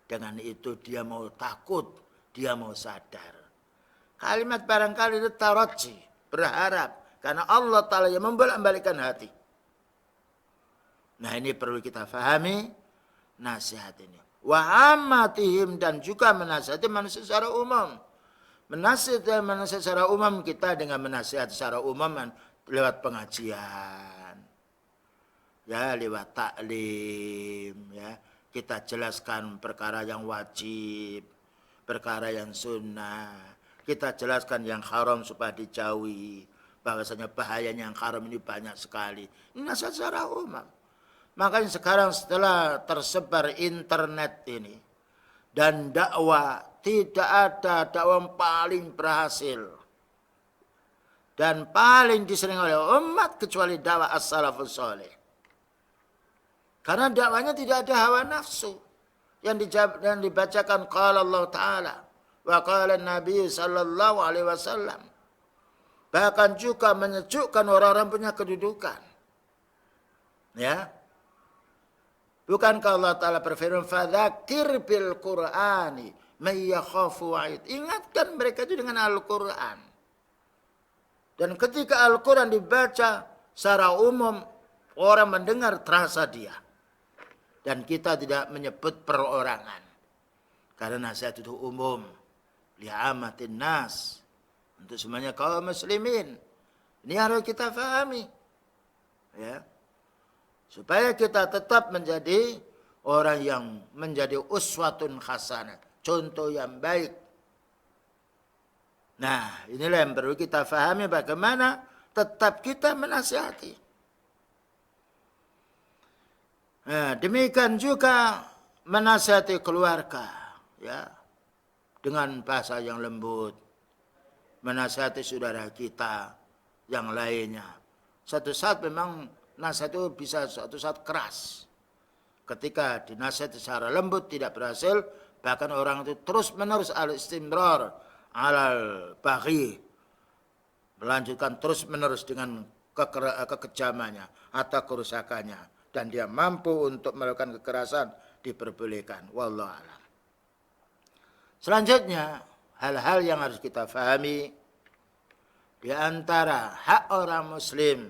dengan itu dia mau takut, dia mau sadar. Kalimat barangkali itu taraji, berharap. Karena Allah Ta'ala yang membolak-balikkan hati. Nah ini perlu kita fahami nasihat ini. Wa ammatihim dan juga menasihati manusia secara umum. Menasihati manusia secara umum kita dengan menasihati secara umum lewat pengajian. Ya lewat taklim. Ya. Kita jelaskan perkara yang wajib. Perkara yang sunnah. Kita jelaskan yang haram supaya dijauhi. Bahwasanya bahayanya yang haram ini banyak sekali. Ini nasihat secara umum. Makanya sekarang setelah tersebar internet ini. Dan dakwah. Tidak ada dakwah yang paling berhasil. Dan paling disering oleh umat. Kecuali dakwah as-salafus salih. Karena dakwahnya tidak ada hawa nafsu. Yang dibacakan qala Allah Ta'ala. Wa qala Nabi sallallahu alaihi wasallam. Bahkan juga menyejukkan orang-orang punya kedudukan. Ya. Bukankah Allah Ta'ala berfirman, fadzakir bil Qur'ani may yakhafu wa'id. Ingatkan mereka itu dengan Al-Quran. Dan ketika Al-Quran dibaca secara umum, orang mendengar terasa dia. Dan kita tidak menyebut perorangan. Karena nasihat itu umum. Li'amatin nas. Untuk semuanya kaum muslimin. Ini harus kita fahami. Ya. Supaya kita tetap menjadi orang yang menjadi uswatun hasanah. Contoh yang baik. Nah, inilah yang perlu kita fahami bagaimana tetap kita menasihati. Nah, demikian juga menasihati keluarga. Ya. Dengan bahasa yang lembut. Menasihati saudara kita yang lainnya. Satu saat memang nasihat itu bisa suatu saat keras. Ketika dinasihati secara lembut tidak berhasil, bahkan orang itu terus menerus al-istimrar alal baghi. Melanjutkan terus menerus dengan kekejamannya atau kerusakannya. Dan dia mampu untuk melakukan kekerasan diperbolehkan. Wallahu a'lam. Selanjutnya, hal-hal yang harus kita fahami di antara hak orang muslim.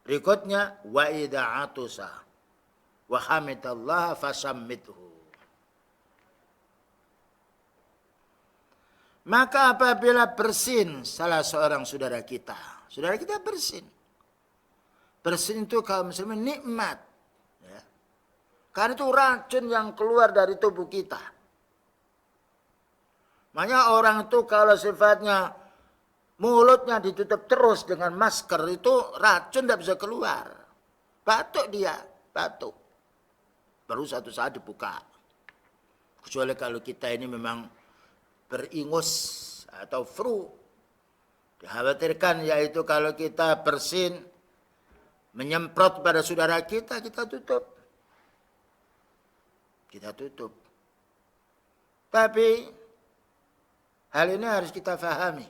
Berikutnya, wa idza atusa wa hamidallah fasammidhu. Maka apabila bersin salah seorang saudara kita bersin. Bersin itu kaum muslimin nikmat. Ya. Karena itu racun yang keluar dari tubuh kita. Makanya orang itu kalau sifatnya mulutnya ditutup terus dengan masker itu racun tidak bisa keluar. Batuk dia, batuk. Baru satu saat dibuka. Kecuali kalau kita ini memang beringus atau flu. Dikhawatirkan yaitu kalau kita bersin, menyemprot pada saudara kita tutup. Kita tutup. Tapi hal ini harus kita fahami.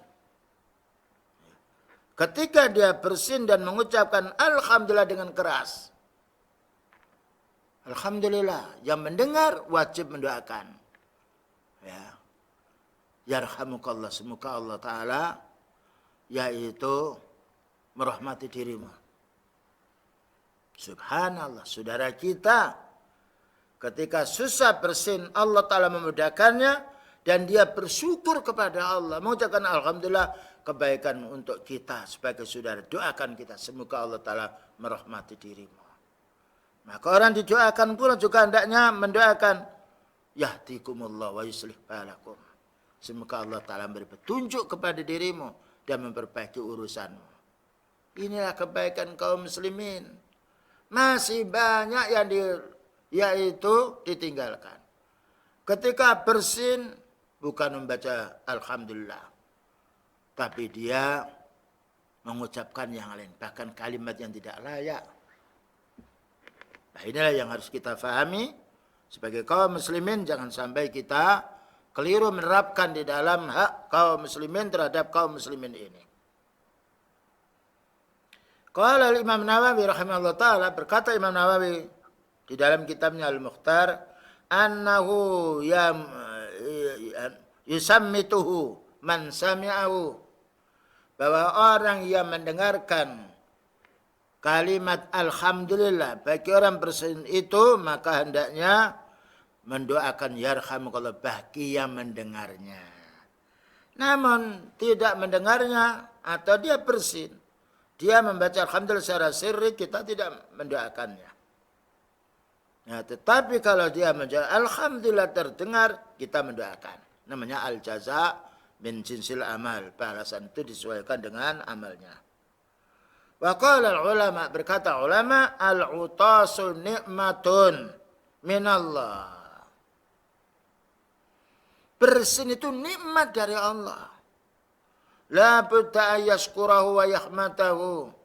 Ketika dia bersin dan mengucapkan alhamdulillah dengan keras. Alhamdulillah. Yang mendengar wajib mendoakan. Ya. Yarhamukallah. Semoga Allah Ta'ala yaitu merahmati dirimu. Subhanallah. Saudara kita ketika susah bersin Allah Ta'ala memudahkannya. Dan dia bersyukur kepada Allah. Mengucapkan alhamdulillah kebaikan untuk kita sebagai saudara. Doakan kita. Semoga Allah Ta'ala merahmati dirimu. Maka orang didoakan pula juga hendaknya mendoakan. Yahdikumullah wa yuslih balakum. Semoga Allah Ta'ala memberi petunjuk kepada dirimu. Dan memperbaiki urusanmu. Inilah kebaikan kaum muslimin. Masih banyak yang yaitu ditinggalkan. Ketika bersin bukan membaca alhamdulillah, tapi dia mengucapkan yang lain, bahkan kalimat yang tidak layak. Nah, inilah yang harus kita fahami sebagai kaum muslimin, jangan sampai kita keliru menerapkan di dalam hak kaum muslimin terhadap kaum muslimin ini. Qala Imam Nawawi rahimahullah ta'ala, berkata Imam Nawawi di dalam kitabnya Al-Mukhtar, annahu yusammituhu man sami'ahu, bahwa orang yang mendengarkan kalimat alhamdulillah bagi orang bersin itu, maka hendaknya mendoakan yarhamukallah bagi yang mendengarnya. Namun tidak mendengarnya atau dia bersin, dia membaca alhamdulillah secara sirri, kita tidak mendoakannya. Nah, tetapi kalau dia menjawab alhamdulillah terdengar, kita mendoakan. Namanya al-jaza min jinsil amal. Balasan itu disesuaikan dengan amalnya. Wa qala ulama, berkata ulama, al-utasu ni'matun minallah. Bersin itu nikmat dari Allah. La budda ayyashkurahu wa yahmatahu.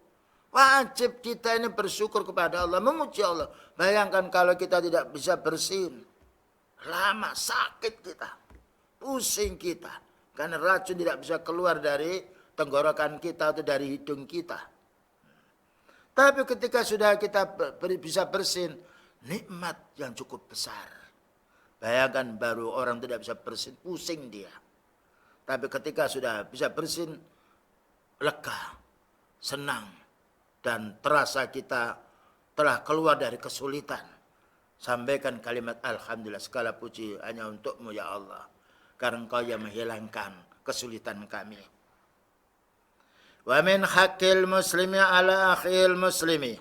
Wajib kita ini bersyukur kepada Allah, memuji Allah. Bayangkan kalau kita tidak bisa bersin, lama sakit kita, pusing kita, karena racun tidak bisa keluar dari tenggorokan kita atau dari hidung kita. Tapi ketika sudah kita bisa bersin, nikmat yang cukup besar. Bayangkan baru orang tidak bisa bersin, pusing dia. Tapi ketika sudah bisa bersin, lega, senang, dan terasa kita telah keluar dari kesulitan. Sampaikan kalimat alhamdulillah, segala puji hanya untukmu ya Allah, karena Engkau yang menghilangkan kesulitan kami. Wa min haqqil muslimi ala akhil muslimi,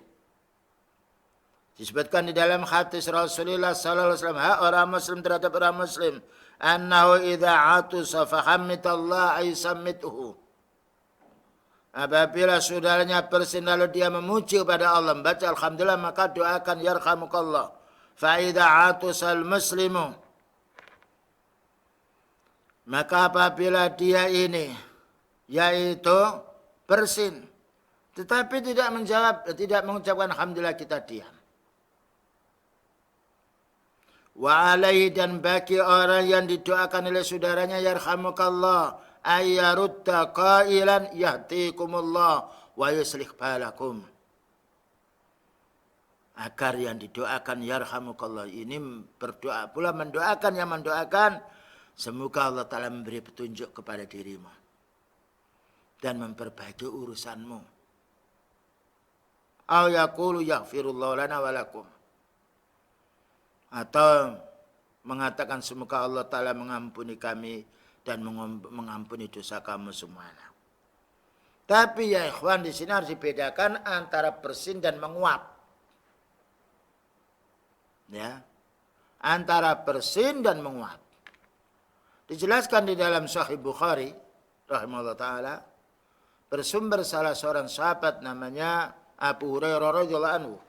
disebutkan di dalam hadis Rasulullah sallallahu alaihi wasallam, hak orang muslim terhadap orang muslim, annahu idza atusa fa hamidallah ay sammithu. Apabila saudaranya bersin lalu dia memuji kepada Allah, membaca alhamdulillah, maka doakan yarhamukallah. Fa idza atusal muslimu, maka apabila dia ini yaitu bersin tetapi tidak menjawab, tidak mengucapkan alhamdulillah, kita diam. Wa alaihi, dan bagi orang yang didoakan oleh saudaranya yarhamukallah, ayyarudda qailan yahtikumullah wa yuslih balakum, agar yang didoakan yarhamukallah ini berdoa pula mendoakan yang mendoakan, semoga Allah Ta'ala memberi petunjuk kepada dirimu dan memperbaiki urusanmu. Aw yaqulu yaghfirullahu lana wa lakum, atau mengatakan semoga Allah Ta'ala mengampuni kami dan mengampuni dosa kamu semuanya. Tapi ya ikhwan, di sini harus dibedakan antara bersin dan menguap. Ya, antara bersin dan menguap. Dijelaskan di dalam Sahih Bukhari rahimahullah taala, bersumber salah seorang sahabat namanya Abu Hurairah radhiyallahu anhu.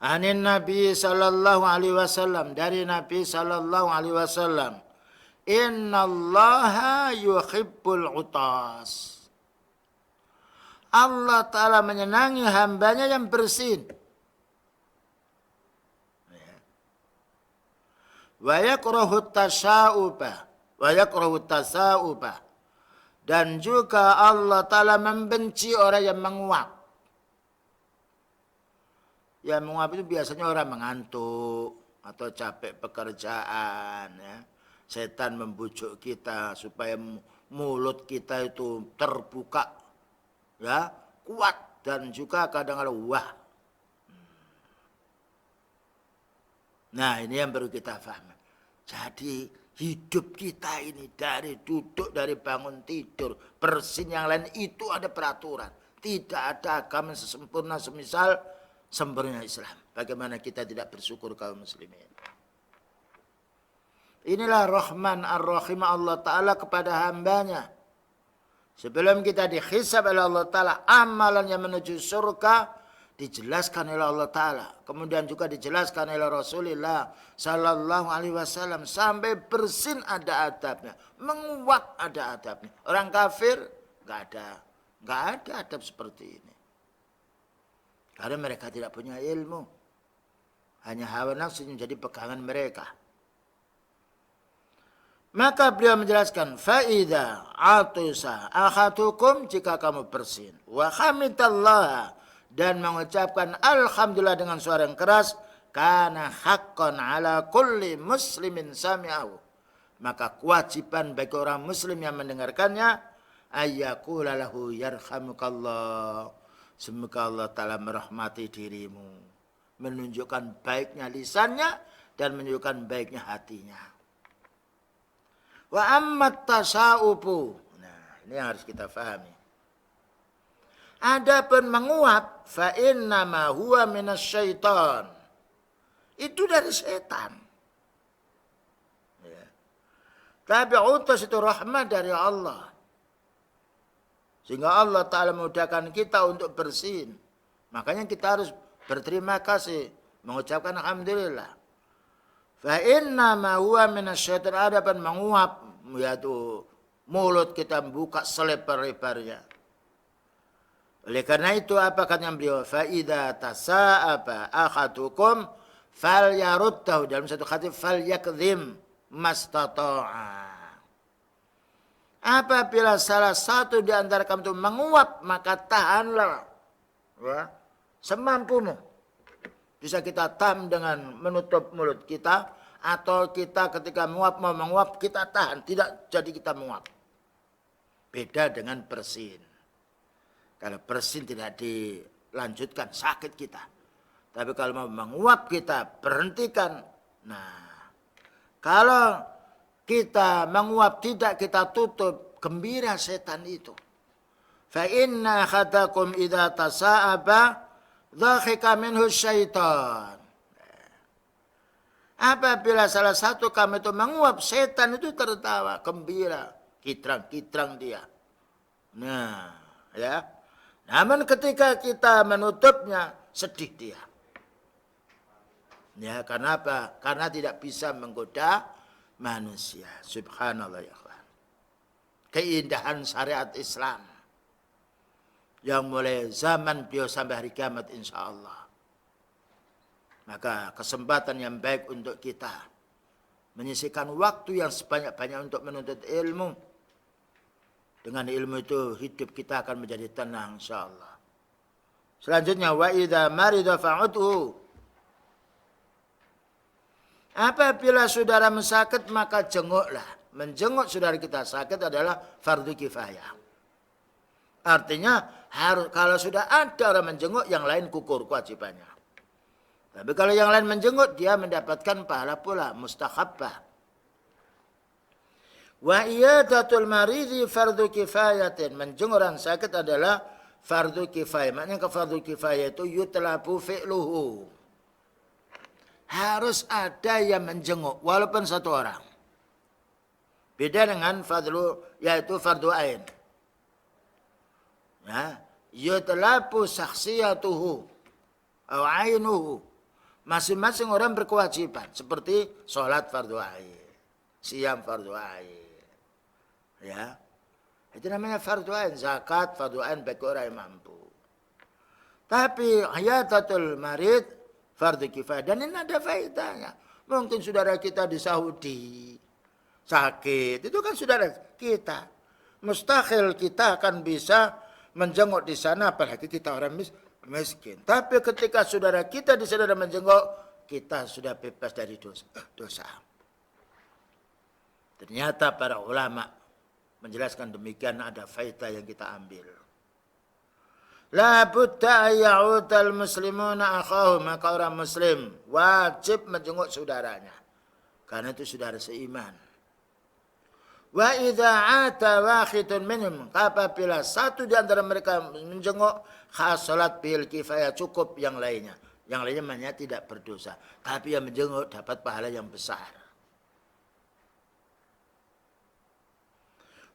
Anin Nabi sallallahu alaihi wasallam, dari Nabi sallallahu alaihi wasallam, innallaha yuhibbul utas. Allah Ta'ala menyenangi hambanya yang bersin. Wa yakrahu tasa'uba. Dan juga Allah Ta'ala membenci orang yang menguap. Yang menguap itu biasanya orang mengantuk atau capek pekerjaan, ya. Setan membujuk kita supaya mulut kita itu terbuka, ya, kuat, dan juga kadang-kadang wah. Nah, ini yang perlu kita paham. Jadi hidup kita ini dari duduk, dari bangun tidur, bersin, yang lain itu ada peraturan. Tidak ada agama sesempurna semisal sempurna Islam. Bagaimana kita tidak bersyukur kaum muslimin? Inilah Rahman Ar-Rahim Allah Ta'ala kepada hambanya. Sebelum kita dihisab oleh Allah Ta'ala, amalan yang menuju surga dijelaskan oleh Allah Ta'ala. Kemudian juga dijelaskan oleh Rasulullah Sallallahu Alaihi Wasallam. Sampai bersin ada adabnya. Menguap ada adabnya. Orang kafir nggak ada adab seperti ini. Karena mereka tidak punya ilmu. Hanya hawa nafsu menjadi pegangan mereka. Maka beliau menjelaskan, faida atusa ahadukum, jika kamu bersin, wa hamidallah, dan mengucapkan alhamdulillah dengan suara yang keras, kana haqqan ala kulli muslimin sami'ahu, maka kewajiban bagi orang muslim yang mendengarkannya, ayyaqula lahu yarhamukallah, semoga Allah Ta'ala merahmati dirimu, menunjukkan baiknya lisannya dan menunjukkan baiknya hatinya. Wa ammat tasaubu, nah ini yang harus kita fahami. Adapun menguap, fa innama huwa minasyaiton, itu dari setan. Ya. Tapi utus itu rahmat dari Allah. Sehingga Allah Ta'ala memudahkan kita untuk bersin. Makanya kita harus berterima kasih, mengucapkan alhamdulillah. Fa innama huwa minasyaiton, adapun menguap, yaitu mulut kita buka selebar-lebarnya. Oleh karena itu apa kata beliau? Fa idza tasa'aba ahadukum falyaruddahu, dalam satu hadis falyakdzim mastata'a. Apabila salah satu di antara kamu itu menguap, maka tahanlah, ya, semampumu. Bisa kita tahan dengan menutup mulut kita, atau kita ketika menguap mau menguap kita tahan, tidak jadi kita menguap. Beda dengan bersin. Kalau bersin tidak dilanjutkan, sakit kita. Tapi kalau mau menguap kita berhentikan. Nah, kalau kita menguap tidak kita tutup, gembira setan itu. Fa inna ahadakum idza tasa'aba dhahika minhu syaitan. Apabila salah satu kami itu menguap, setan itu tertawa, gembira, kitrang-kitrang dia. Nah, ya. Namun ketika kita menutupnya, sedih dia. Ya, karena apa? Karena tidak bisa menggoda manusia. Subhanallah ya Allah. Keindahan syariat Islam yang mulai zaman beliau sampai hari kiamat insya Allah. Maka kesempatan yang baik untuk kita menyisihkan waktu yang sebanyak-banyak untuk menuntut ilmu. Dengan ilmu itu hidup kita akan menjadi tenang insyaallah. Selanjutnya wa idza marida fa'udhu. Apabila saudara sakit maka jenguklah. Menjenguk saudara kita sakit adalah fardu kifayah. Artinya harus, kalau sudah ada orang menjenguk, yang lain gugur kewajibannya. Tapi kalau yang lain menjenguk, dia mendapatkan pahala pula, mustahabbah. Wa iyadatul maridi fardu kifayatin. Menjenguk orang sakit adalah fardu kifayah. Maknanya ke fardu kifayah itu yutlabu fi'luhu. Harus ada yang menjenguk walaupun satu orang. Beda dengan fardhu, yaitu fardu ain. Ya, yutlabu syakhsiyatuhu atau ainuhu. Masing-masing orang berkewajiban seperti sholat fardu ain, siyam fardu ain. Ya, itu namanya fardu ain. Zakat fardu ain bagi orang yang mampu. Tapi hayatatul marid fardu kifayah. Dan ini ada faedahnya. Mungkin saudara kita di Saudi sakit, itu kan saudara kita. Mustahil kita akan bisa menjenguk di sana, apalagi kita orang miskin. Tapi ketika saudara kita di sana menjenguk, kita sudah bebas dari dosa. Ternyata para ulama menjelaskan demikian, ada faedah yang kita ambil. La budda ya'udal muslimuna akhahum, maka orang muslim wajib menjenguk saudaranya. Karena itu saudara seiman. Wa idza 'ata wahidun minhum, apabila satu di antara mereka menjenguk, khasalat bil kifayah, cukup yang lainnya. Yang lainnya maknanya tidak berdosa, tapi yang menjenguk dapat pahala yang besar.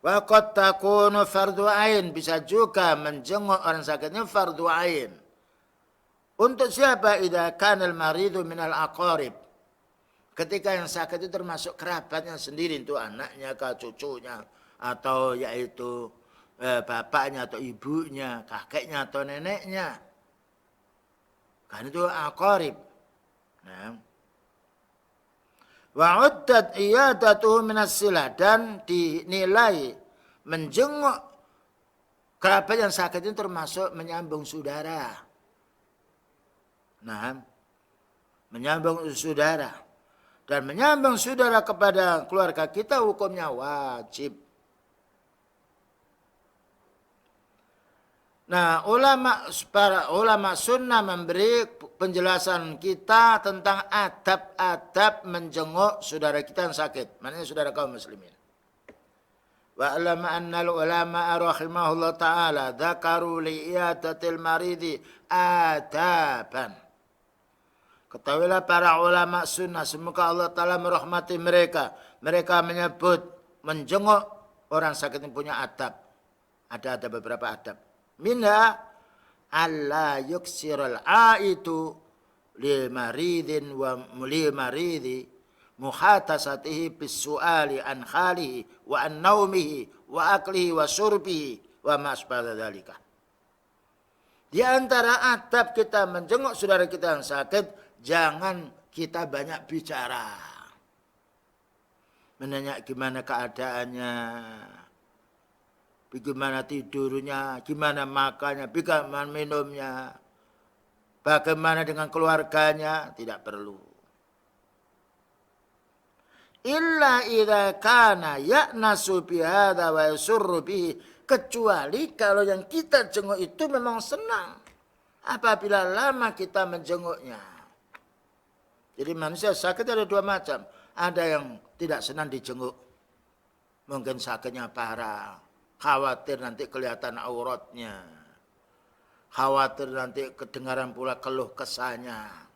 Wa qad takunu fardhu ain, bisa juga menjenguk orang sakitnya fardhu ain. Untuk siapa? Idza kana al-maridu minal aqarib. Ketika yang sakit itu termasuk kerabatnya sendiri, itu anaknya, cucunya, atau yaitu bapaknya atau ibunya, kakeknya atau neneknya. Kan itu aqarib. Nah. Wa uddat iyadatuhu minas silah, dan dinilai menjenguk kerabat yang sakit itu termasuk menyambung saudara. Nah, menyambung saudara. Dan menyambung saudara kepada keluarga kita hukumnya wajib. Nah, para ulama sunnah memberi penjelasan kita tentang adab-adab menjenguk saudara kita yang sakit. Maknanya saudara kaum muslimin. Wa alama annal ulama rahimahullah ta'ala dzakaru li'iyadatil maridi adaban. Ketahuilah para ulama sunnah, semoga Allah Ta'ala merahmati mereka. Mereka menyebut menjenguk orang sakit yang punya adab. Ada beberapa adab. Minha alla yuksirul aitu li maridin wa li maridi muhatasatihi bisuali an khalihi wa an naumihi wa aklihi wa surbihi wa ma asbala dzalika. Di antara adab kita menjenguk saudara kita yang sakit, jangan kita banyak bicara. Menanya gimana keadaannya, bagaimana tidurnya, gimana makannya, bagaimana minumnya, bagaimana dengan keluarganya, tidak perlu. Illa idza kana ya'nasu bihadza wa yasurru bihi, kecuali kalau yang kita jenguk itu memang senang apabila lama kita menjenguknya. Jadi manusia sakit ada dua macam. Ada yang tidak senang dijenguk. Mungkin sakitnya parah. Khawatir nanti kelihatan auratnya. Khawatir nanti kedengaran pula keluh kesahnya.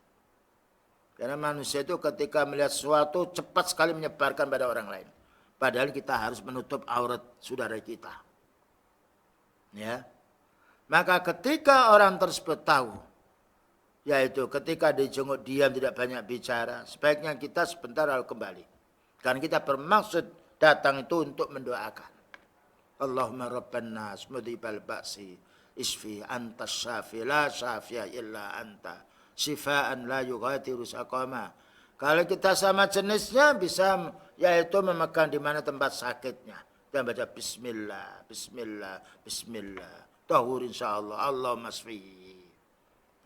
Karena manusia itu ketika melihat sesuatu cepat sekali menyebarkan pada orang lain. Padahal kita harus menutup aurat saudara kita. Ya. Maka ketika orang tersebut tahu, yaitu ketika dijenguk diam tidak banyak bicara, sebaiknya kita sebentar lalu kembali. Karena kita bermaksud datang itu untuk mendoakan. Allahumma rabban nas mudhibal ba'si isfi anta syafi la syafi'a illa anta sifaan la yughadiru saqama. Kalau kita sama jenisnya bisa yaitu memegang di mana tempat sakitnya dan baca bismillah, bismillah, bismillah. Tahur insyaallah, Allahumma shfi.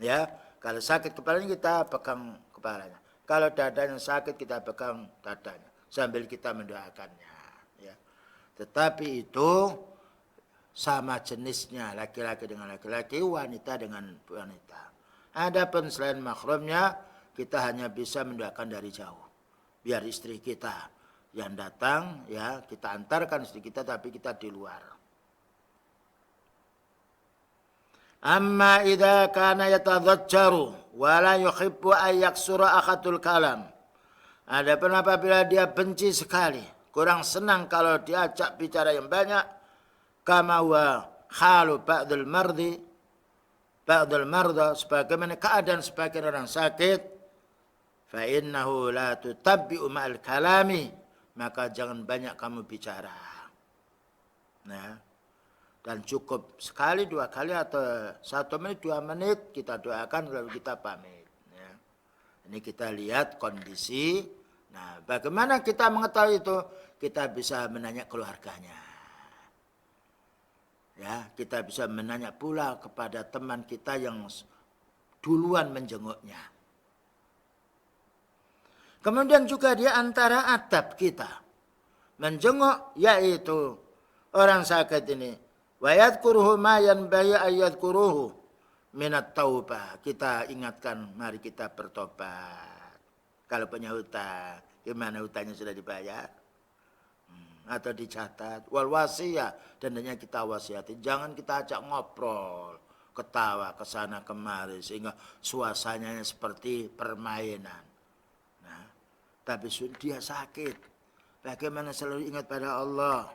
Ya. Kalau sakit kepalanya kita pegang kepalanya. Kalau dadanya sakit kita pegang dadanya sambil kita mendoakannya. Ya. Tetapi itu sama jenisnya, laki-laki dengan laki-laki, wanita dengan wanita. Adapun selain mahramnya, kita hanya bisa mendoakan dari jauh. Biar istri kita yang datang, ya kita antarkan istri kita, tapi kita di luar. Amma idza kana yatadhajjaru wa la yuhibbu ay yaksura akhatul kalam. Adapun apabila dia benci sekali, kurang senang kalau diajak bicara yang banyak, kama wa halu ba'dul marda, sebagaimana keadaan sebagian orang sakit, fa innahu la tutabbi'u ma'al kalami, maka jangan banyak kamu bicara. Nah, dan cukup sekali, dua kali, atau 1 menit, 2 menit kita doakan lalu kita pamit. Ya. Ini kita lihat kondisi. Nah, bagaimana kita mengetahui itu? Kita bisa menanya keluarganya. Ya, kita bisa menanya pula kepada teman kita yang duluan menjenguknya. Kemudian juga di antara adab kita menjenguk, yaitu orang sakit ini, wa yadhkuruhu ma yanbaghi ay yadhkuruhu minat taubah. Kita ingatkan, mari kita bertobat. Kalau punya hutang, gimana hutangnya sudah dibayar? Atau dicatat. Wal wasiyah, dan hanya kita wasiati. Jangan kita ajak ngobrol, ketawa kesana kemari sehingga suasananya seperti permainan. Nah, tapi dia sakit. Bagaimana selalu ingat pada Allah?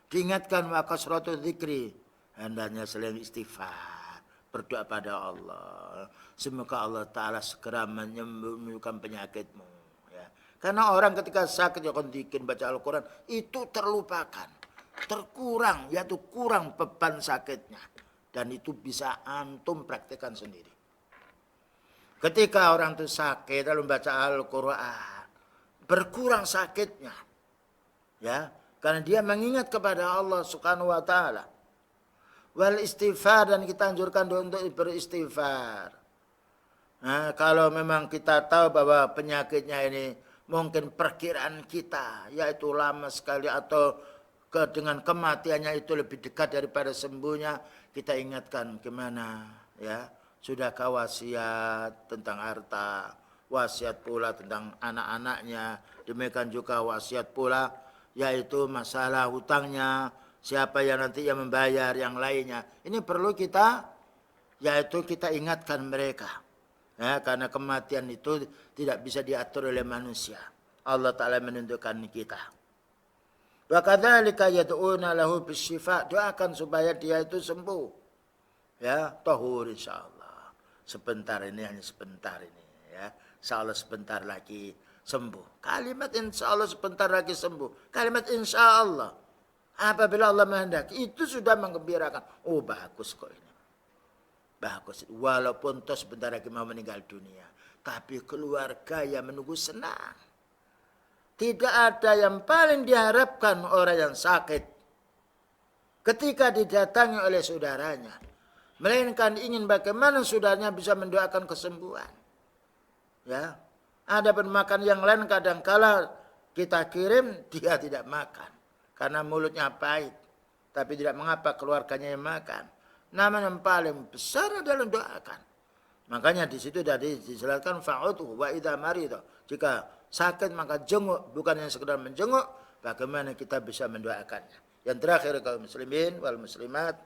Diingatkan wa kasratu dzikri, hendaknya selalu istighfar, berdoa pada Allah. Semoga Allah Ta'ala segera menyembuhkan penyakitmu. Ya. Karena orang ketika sakit, ya kondikin baca Al-Quran, itu terlupakan. Terkurang, yaitu kurang beban sakitnya. Dan itu bisa antum praktekkan sendiri. Ketika orang itu sakit, lalu baca Al-Quran, berkurang sakitnya. Ya, karena dia mengingat kepada Allah Subhanahu wa Ta'ala. Wal istighfar, dan kita anjurkan untuk beristighfar. Nah, kalau memang kita tahu bahwa penyakitnya ini mungkin perkiraan kita, yaitu lama sekali atau dengan kematiannya itu lebih dekat daripada sembuhnya, kita ingatkan kemana, ya. Sudahkah wasiat tentang harta, wasiat pula tentang anak-anaknya, demikian juga wasiat pula yaitu masalah hutangnya, siapa yang nanti yang membayar, yang lainnya. Ini perlu kita, yaitu kita ingatkan mereka. Ya, karena kematian itu tidak bisa diatur oleh manusia. Allah Ta'ala menentukan kita. Wa kadzalika yad'una lahu bisyifa, doakan supaya dia itu sembuh. Ya, tahur insyaallah. Sebentar ini, hanya sebentar ini, ya. Insyaallah sebentar lagi sembuh. Kalimat insyaallah sebentar lagi sembuh. Kalimat insyaallah apabila Allah menghendaki, itu sudah menggembirakan. Oh, bagus kok ini. Bagus. Walaupun toh sebentar lagi mau meninggal dunia, tapi keluarga yang menunggu senang. Tidak ada yang paling diharapkan orang yang sakit ketika didatangi oleh saudaranya, melainkan ingin bagaimana saudaranya bisa mendoakan kesembuhan. Ya, ada makan yang lain kadangkala kita kirim, dia tidak makan karena mulutnya pahit, tapi tidak mengapa keluarganya yang makan. Nama yang paling besar adalah doakan. Makanya di situ tadi dijelaskan fa'utu wa idza marid. Jika sakit maka jenguk, bukan yang sekedar menjenguk, bagaimana kita bisa mendoakannya. Yang terakhir kaum muslimin wal muslimat,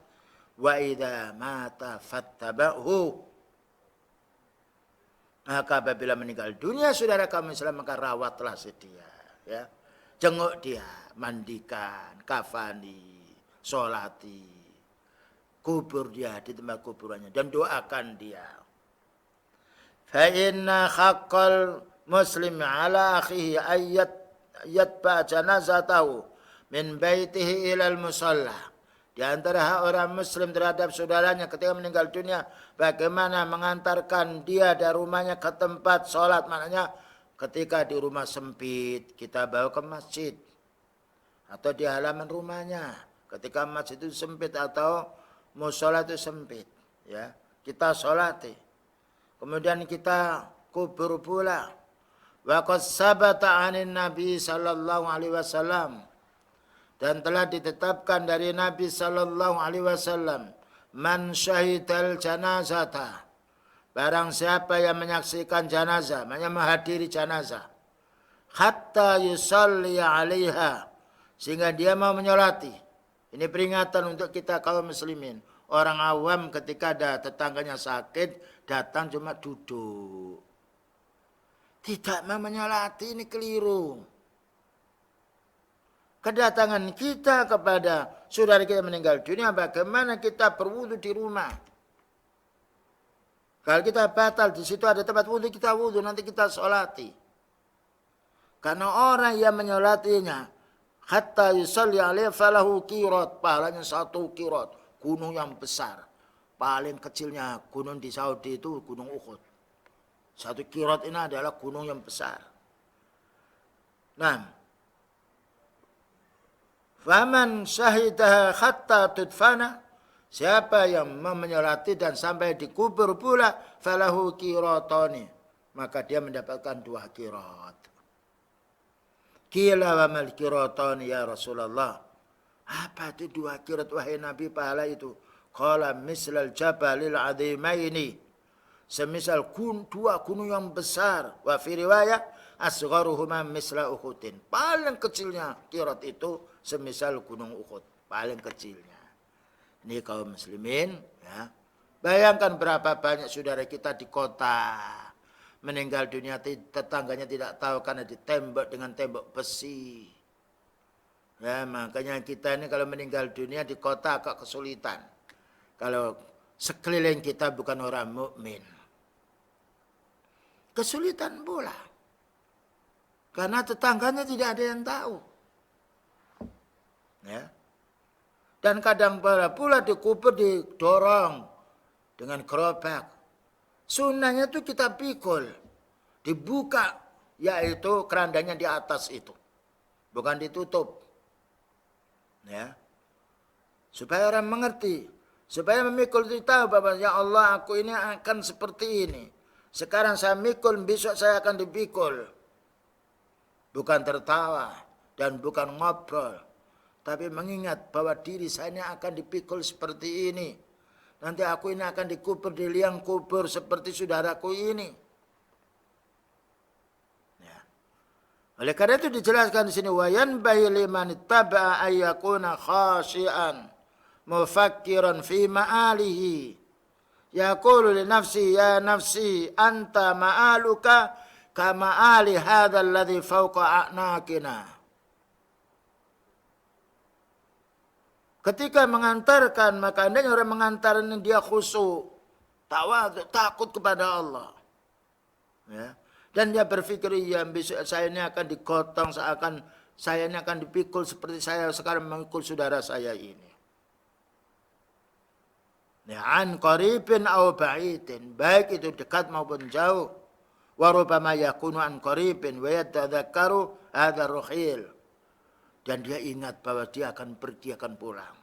wa idza mata fattabahu. Maka apabila meninggal dunia saudara kaum Islam, maka rawatlah sedia, ya. Jenguk dia, mandikan, kafani, solati, kubur dia di tempat kuburannya dan doakan dia. Fa inna haqqal muslim ala akhihi ayat yatba janazatahu min baitihi ilal musalla. Di antara hak orang muslim terhadap saudaranya ketika meninggal dunia, bagaimana mengantarkan dia dari rumahnya ke tempat sholat. Maknanya ketika di rumah sempit, kita bawa ke masjid. Atau di halaman rumahnya. Ketika masjid itu sempit atau mushola itu sempit. Ya, kita sholati. Kemudian kita kubur pula. Wa qad sabata 'anin Nabi sallallahu alaihi wasallam, dan telah ditetapkan dari Nabi sallallahu alaihi wasallam, man syahidal janazata, barang siapa yang menyaksikan janazah, maknanya menghadiri janazah, hatta yusalli 'alaiha, sehingga dia mau menyolati. Ini peringatan untuk kita kaum muslimin. Orang awam ketika ada tetangganya sakit, datang cuma duduk. Tidak mau menyolati, ini keliru. Kedatangan kita kepada saudara kita meninggal dunia, bagaimana kita berwudu di rumah. Kalau kita batal, di situ ada tempat wudu, kita wudu, nanti kita sholati. Karena orang yang menyolatinya, hatta yusalli alaihi falahu qirat, pahalanya 1 qirat, gunung yang besar. Paling kecilnya gunung di Saudi itu gunung Uhud. 1 qirat ini adalah gunung yang besar. Nah, faman syahidaha hatta tudfana, siapa yang menyolati dan sampai dikubur pula, falahu qiratani, maka dia mendapatkan 2 qirat. Qila wa mal qiratani ya Rasulullah, apa itu 2 qirat wahai Nabi pahala itu? Qala mislal jabalil azimaini, semisal 2 gunung yang besar. Wa fi riwayah asgharuhuma misla Uhudin, paling kecilnya qirat itu semisal gunung Uhud, paling kecilnya. Ini kaum muslimin, ya. Bayangkan berapa banyak saudara kita di kota meninggal dunia, tetangganya tidak tahu karena ditembak dengan tembok besi. Ya, makanya kita ini kalau meninggal dunia di kota agak kesulitan. Kalau sekeliling kita bukan orang mukmin. Kesulitan pula. Karena tetangganya tidak ada yang tahu. Ya. Dan kadang pula dikubur didorong dengan gerobak. Sunnahnya itu kita pikul. Dibuka, yaitu kerandanya di atas itu. Bukan ditutup. Ya. Supaya orang mengerti. Supaya memikul itu tahu bahwa ya Allah aku ini akan seperti ini. Sekarang saya mikul, besok saya akan dipikul. Bukan tertawa dan bukan ngobrol. Tapi mengingat bahwa diri saya ini akan dipikul seperti ini. Nanti aku ini akan dikubur di liang kubur seperti saudaraku ini. Ya. Oleh karena itu dijelaskan di sini wayan bayi liman ittaba'a ayyakuna khashi'an mufakkiran fi ma'alihi. Yaqulu li nafsi ya nafsi anta ma'aluka kama ali hadzal ladzi fawqa a'naqina. Ketika mengantarkan, maka andainya orang mengantar ini dia khusyuk, tawadhu, takut kepada Allah. Ya. Dan dia berpikir, ya besok saya ini akan digotong, saya ini akan dipikul seperti saya sekarang memikul saudara saya ini. Ya, an qaribin aw ba'idin, baik itu dekat maupun jauh. Wa rubbama yakunu an qaribin wa yatadzakkaru hadza ruhil. Dan dia ingat bahwa dia akan pergi, akan pulang.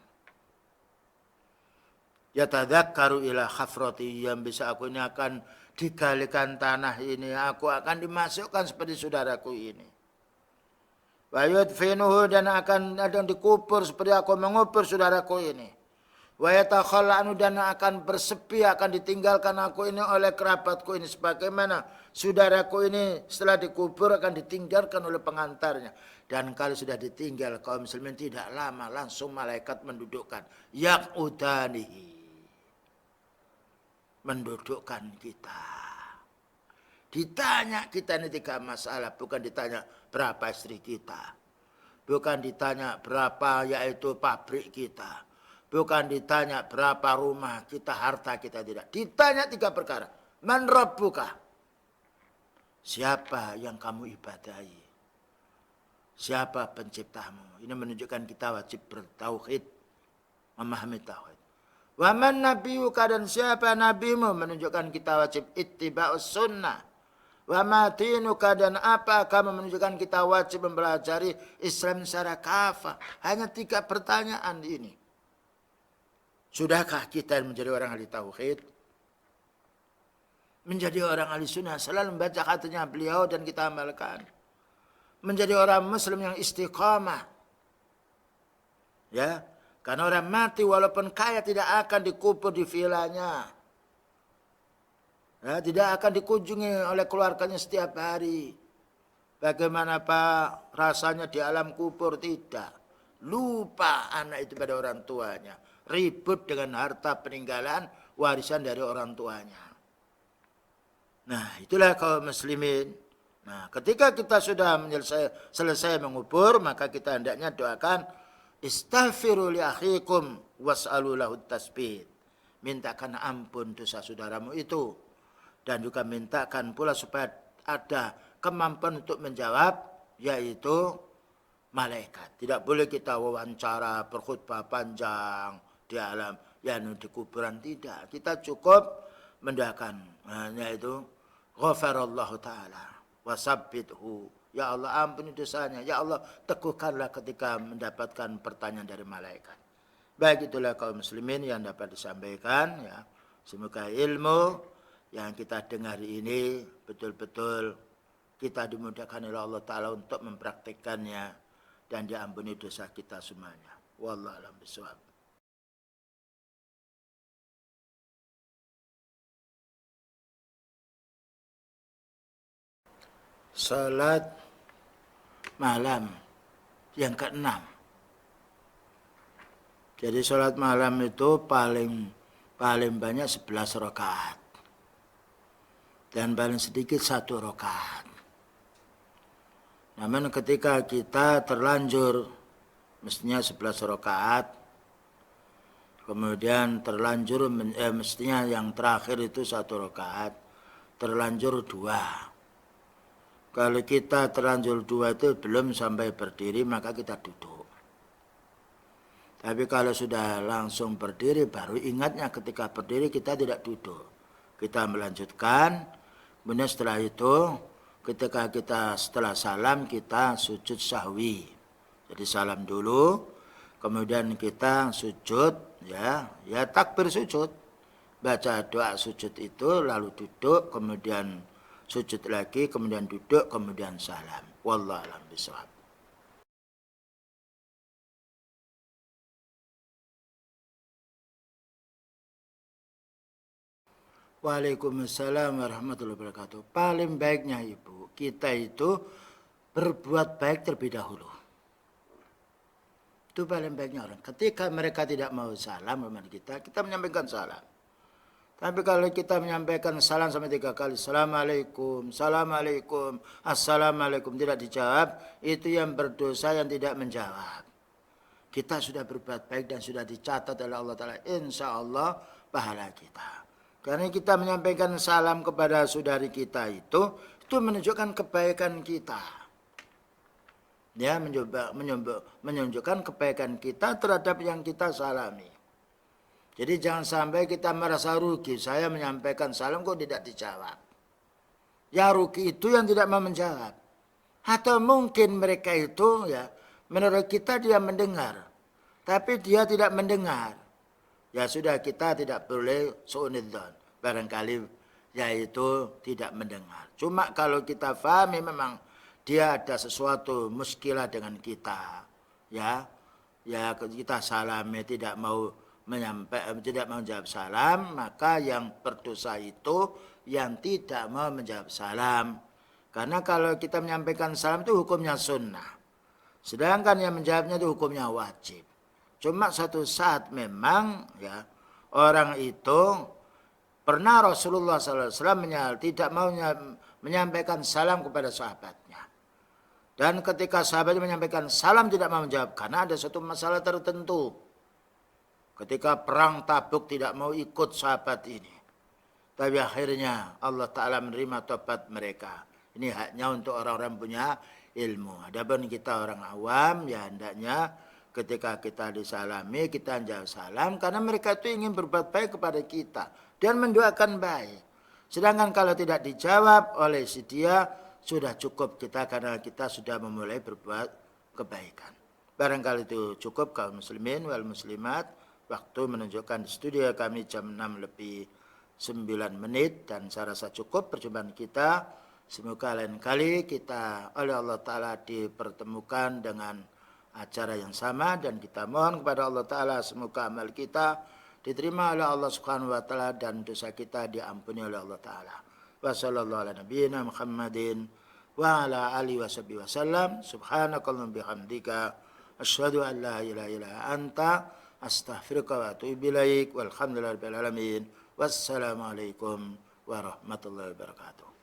Yatadzakkaru ila khafrati, yang bisa aku ini akan digalikan tanah ini, aku akan dimasukkan seperti saudaraku ini. Wa yudfinuhu, dan akan ada yang dikubur seperti aku mengubur saudaraku ini. Wa yatakhalla'anu, dan akan bersepi, akan ditinggalkan aku ini oleh kerabatku ini, sebagaimana saudaraku ini setelah dikubur akan ditinggalkan oleh pengantarnya. Dan kalau sudah ditinggal kaum muslimin tidak lama langsung malaikat mendudukkan yaqudanihi, mendudukkan kita. Ditanya kita ini 3 masalah, bukan ditanya berapa istri kita, bukan ditanya berapa yaitu pabrik kita, bukan ditanya berapa rumah kita, harta kita, tidak. Ditanya 3 perkara. Man rabbuka, siapa yang kamu ibadahi? Siapa penciptamu? Ini menunjukkan kita wajib bertauhid, memahami tauhid. Wa man nabiyuka, dan siapa nabimu? Menunjukkan kita wajib ittiba'us sunnah. Wa ma dinuka, dan apa kamu? Menunjukkan kita wajib mempelajari Islam secara kafah. Hanya 3 pertanyaan ini. Sudahkah kita menjadi orang ahli tauhid? Menjadi orang ahli sunnah, selalu membaca katanya beliau dan kita amalkan. Menjadi orang muslim yang istiqamah. Ya, karena orang mati walaupun kaya tidak akan dikubur di vilanya. Ya, tidak akan dikunjungi oleh keluarganya setiap hari. Bagaimana Pak rasanya di alam kubur? Tidak. Lupa anak itu pada orang tuanya. Ribut dengan harta peninggalan warisan dari orang tuanya. Nah, itulah kaum muslimin. Nah, ketika kita sudah selesai mengubur, maka kita hendaknya doakan istaghfiru li akhikum was'alu lahu tasbih. Mintakan ampun dosa saudaramu itu, dan juga mintakan pula supaya ada kemampuan untuk menjawab, yaitu malaikat. Tidak boleh kita wawancara berkhutbah panjang di alam yang di kuburan, tidak. Kita cukup mendoakan, yaitu ghafarallahu taala wasabbithu, ya Allah ampuni dosanya, ya Allah teguhkanlah ketika mendapatkan pertanyaan dari malaikat. Baik, itulah kaum muslimin yang dapat disampaikan, ya. Semoga ilmu yang kita dengar ini betul-betul kita dimudahkan oleh Allah Ta'ala untuk mempraktikkannya dan diampuni dosa kita semuanya. Wallahu a'lam bishawab. Salat malam yang ke-6. Jadi salat malam itu paling banyak 11 rakaat. Dan paling sedikit 1 rakaat. Namun ketika kita terlanjur mestinya 11 rakaat, kemudian terlanjur mestinya yang terakhir itu 1 rakaat, terlanjur 2. Kalau kita terlanjur 2 itu belum sampai berdiri, maka kita duduk. Tapi kalau sudah langsung berdiri, baru ingatnya ketika berdiri kita tidak duduk. Kita melanjutkan, kemudian setelah itu ketika kita setelah salam kita sujud sahwi. Jadi salam dulu, kemudian kita sujud, ya takbir sujud, baca doa sujud itu, lalu duduk, kemudian sujud lagi, kemudian duduk, kemudian salam. Wallahu a'lam bishawab. Waalaikumsalam warahmatullahi wabarakatuh. Paling baiknya Ibu, kita itu berbuat baik terlebih dahulu. Itu paling baiknya orang. Ketika mereka tidak mau salam kepada kita menyampaikan salam. Tapi kalau kita menyampaikan salam sampai 3 kali, Assalamualaikum, Assalamualaikum, Assalamualaikum, tidak dijawab, itu yang berdosa yang tidak menjawab. Kita sudah berbuat baik dan sudah dicatat oleh Allah Ta'ala, insya Allah pahala kita. Karena kita menyampaikan salam kepada saudari kita itu menunjukkan kebaikan kita. Ya, menunjukkan kebaikan kita terhadap yang kita salami. Jadi jangan sampai kita merasa rugi. Saya menyampaikan salam kok tidak dijawab. Ya rugi itu yang tidak mau menjawab. Atau mungkin mereka itu ya menurut kita dia mendengar. Tapi dia tidak mendengar. Ya sudah, kita tidak boleh su'unidzon. Barangkali yaitu tidak mendengar. Cuma kalau kita pahami memang dia ada sesuatu muskilah dengan kita. Ya kita salami tidak mau menjawab salam, maka yang berdosa itu yang tidak mau menjawab salam. Karena kalau kita menyampaikan salam itu hukumnya sunnah. Sedangkan yang menjawabnya itu hukumnya wajib. Cuma suatu saat memang ya orang itu pernah Rasulullah SAW tidak mau menyampaikan salam kepada sahabatnya. Dan ketika sahabatnya menyampaikan salam tidak mau menjawab karena ada suatu masalah tertentu. Ketika perang Tabuk tidak mau ikut sahabat ini. Tapi akhirnya Allah Ta'ala menerima tobat mereka. Ini haknya untuk orang-orang punya ilmu. Adapun kita orang awam ya hendaknya ketika kita disalami, kita menjawab salam. Karena mereka itu ingin berbuat baik kepada kita. Dan mendoakan baik. Sedangkan kalau tidak dijawab oleh si dia, sudah cukup kita karena kita sudah memulai berbuat kebaikan. Barangkali itu cukup kaum muslimin wal muslimat. Waktu menunjukkan di studio kami jam 6:09. Dan saya rasa cukup perjumpaan kita. Semoga lain kali kita oleh Allah Ta'ala dipertemukan dengan acara yang sama dan kita mohon kepada Allah Ta'ala semoga amal kita diterima oleh Allah Subhanahu wa Ta'ala dan dosa kita diampuni oleh Allah Ta'ala. Wa sallallahu ala nabiyyina Muhammadin wa ala alihi wa sahbihi wa sallam. Subhanakallahumma bihamdika asyhadu an la ilaha illa anta astaghfiruka wa atubu ilaik. Walhamdulillahirabbil alamin. Wassalamualaikum warahmatullahi wabarakatuh.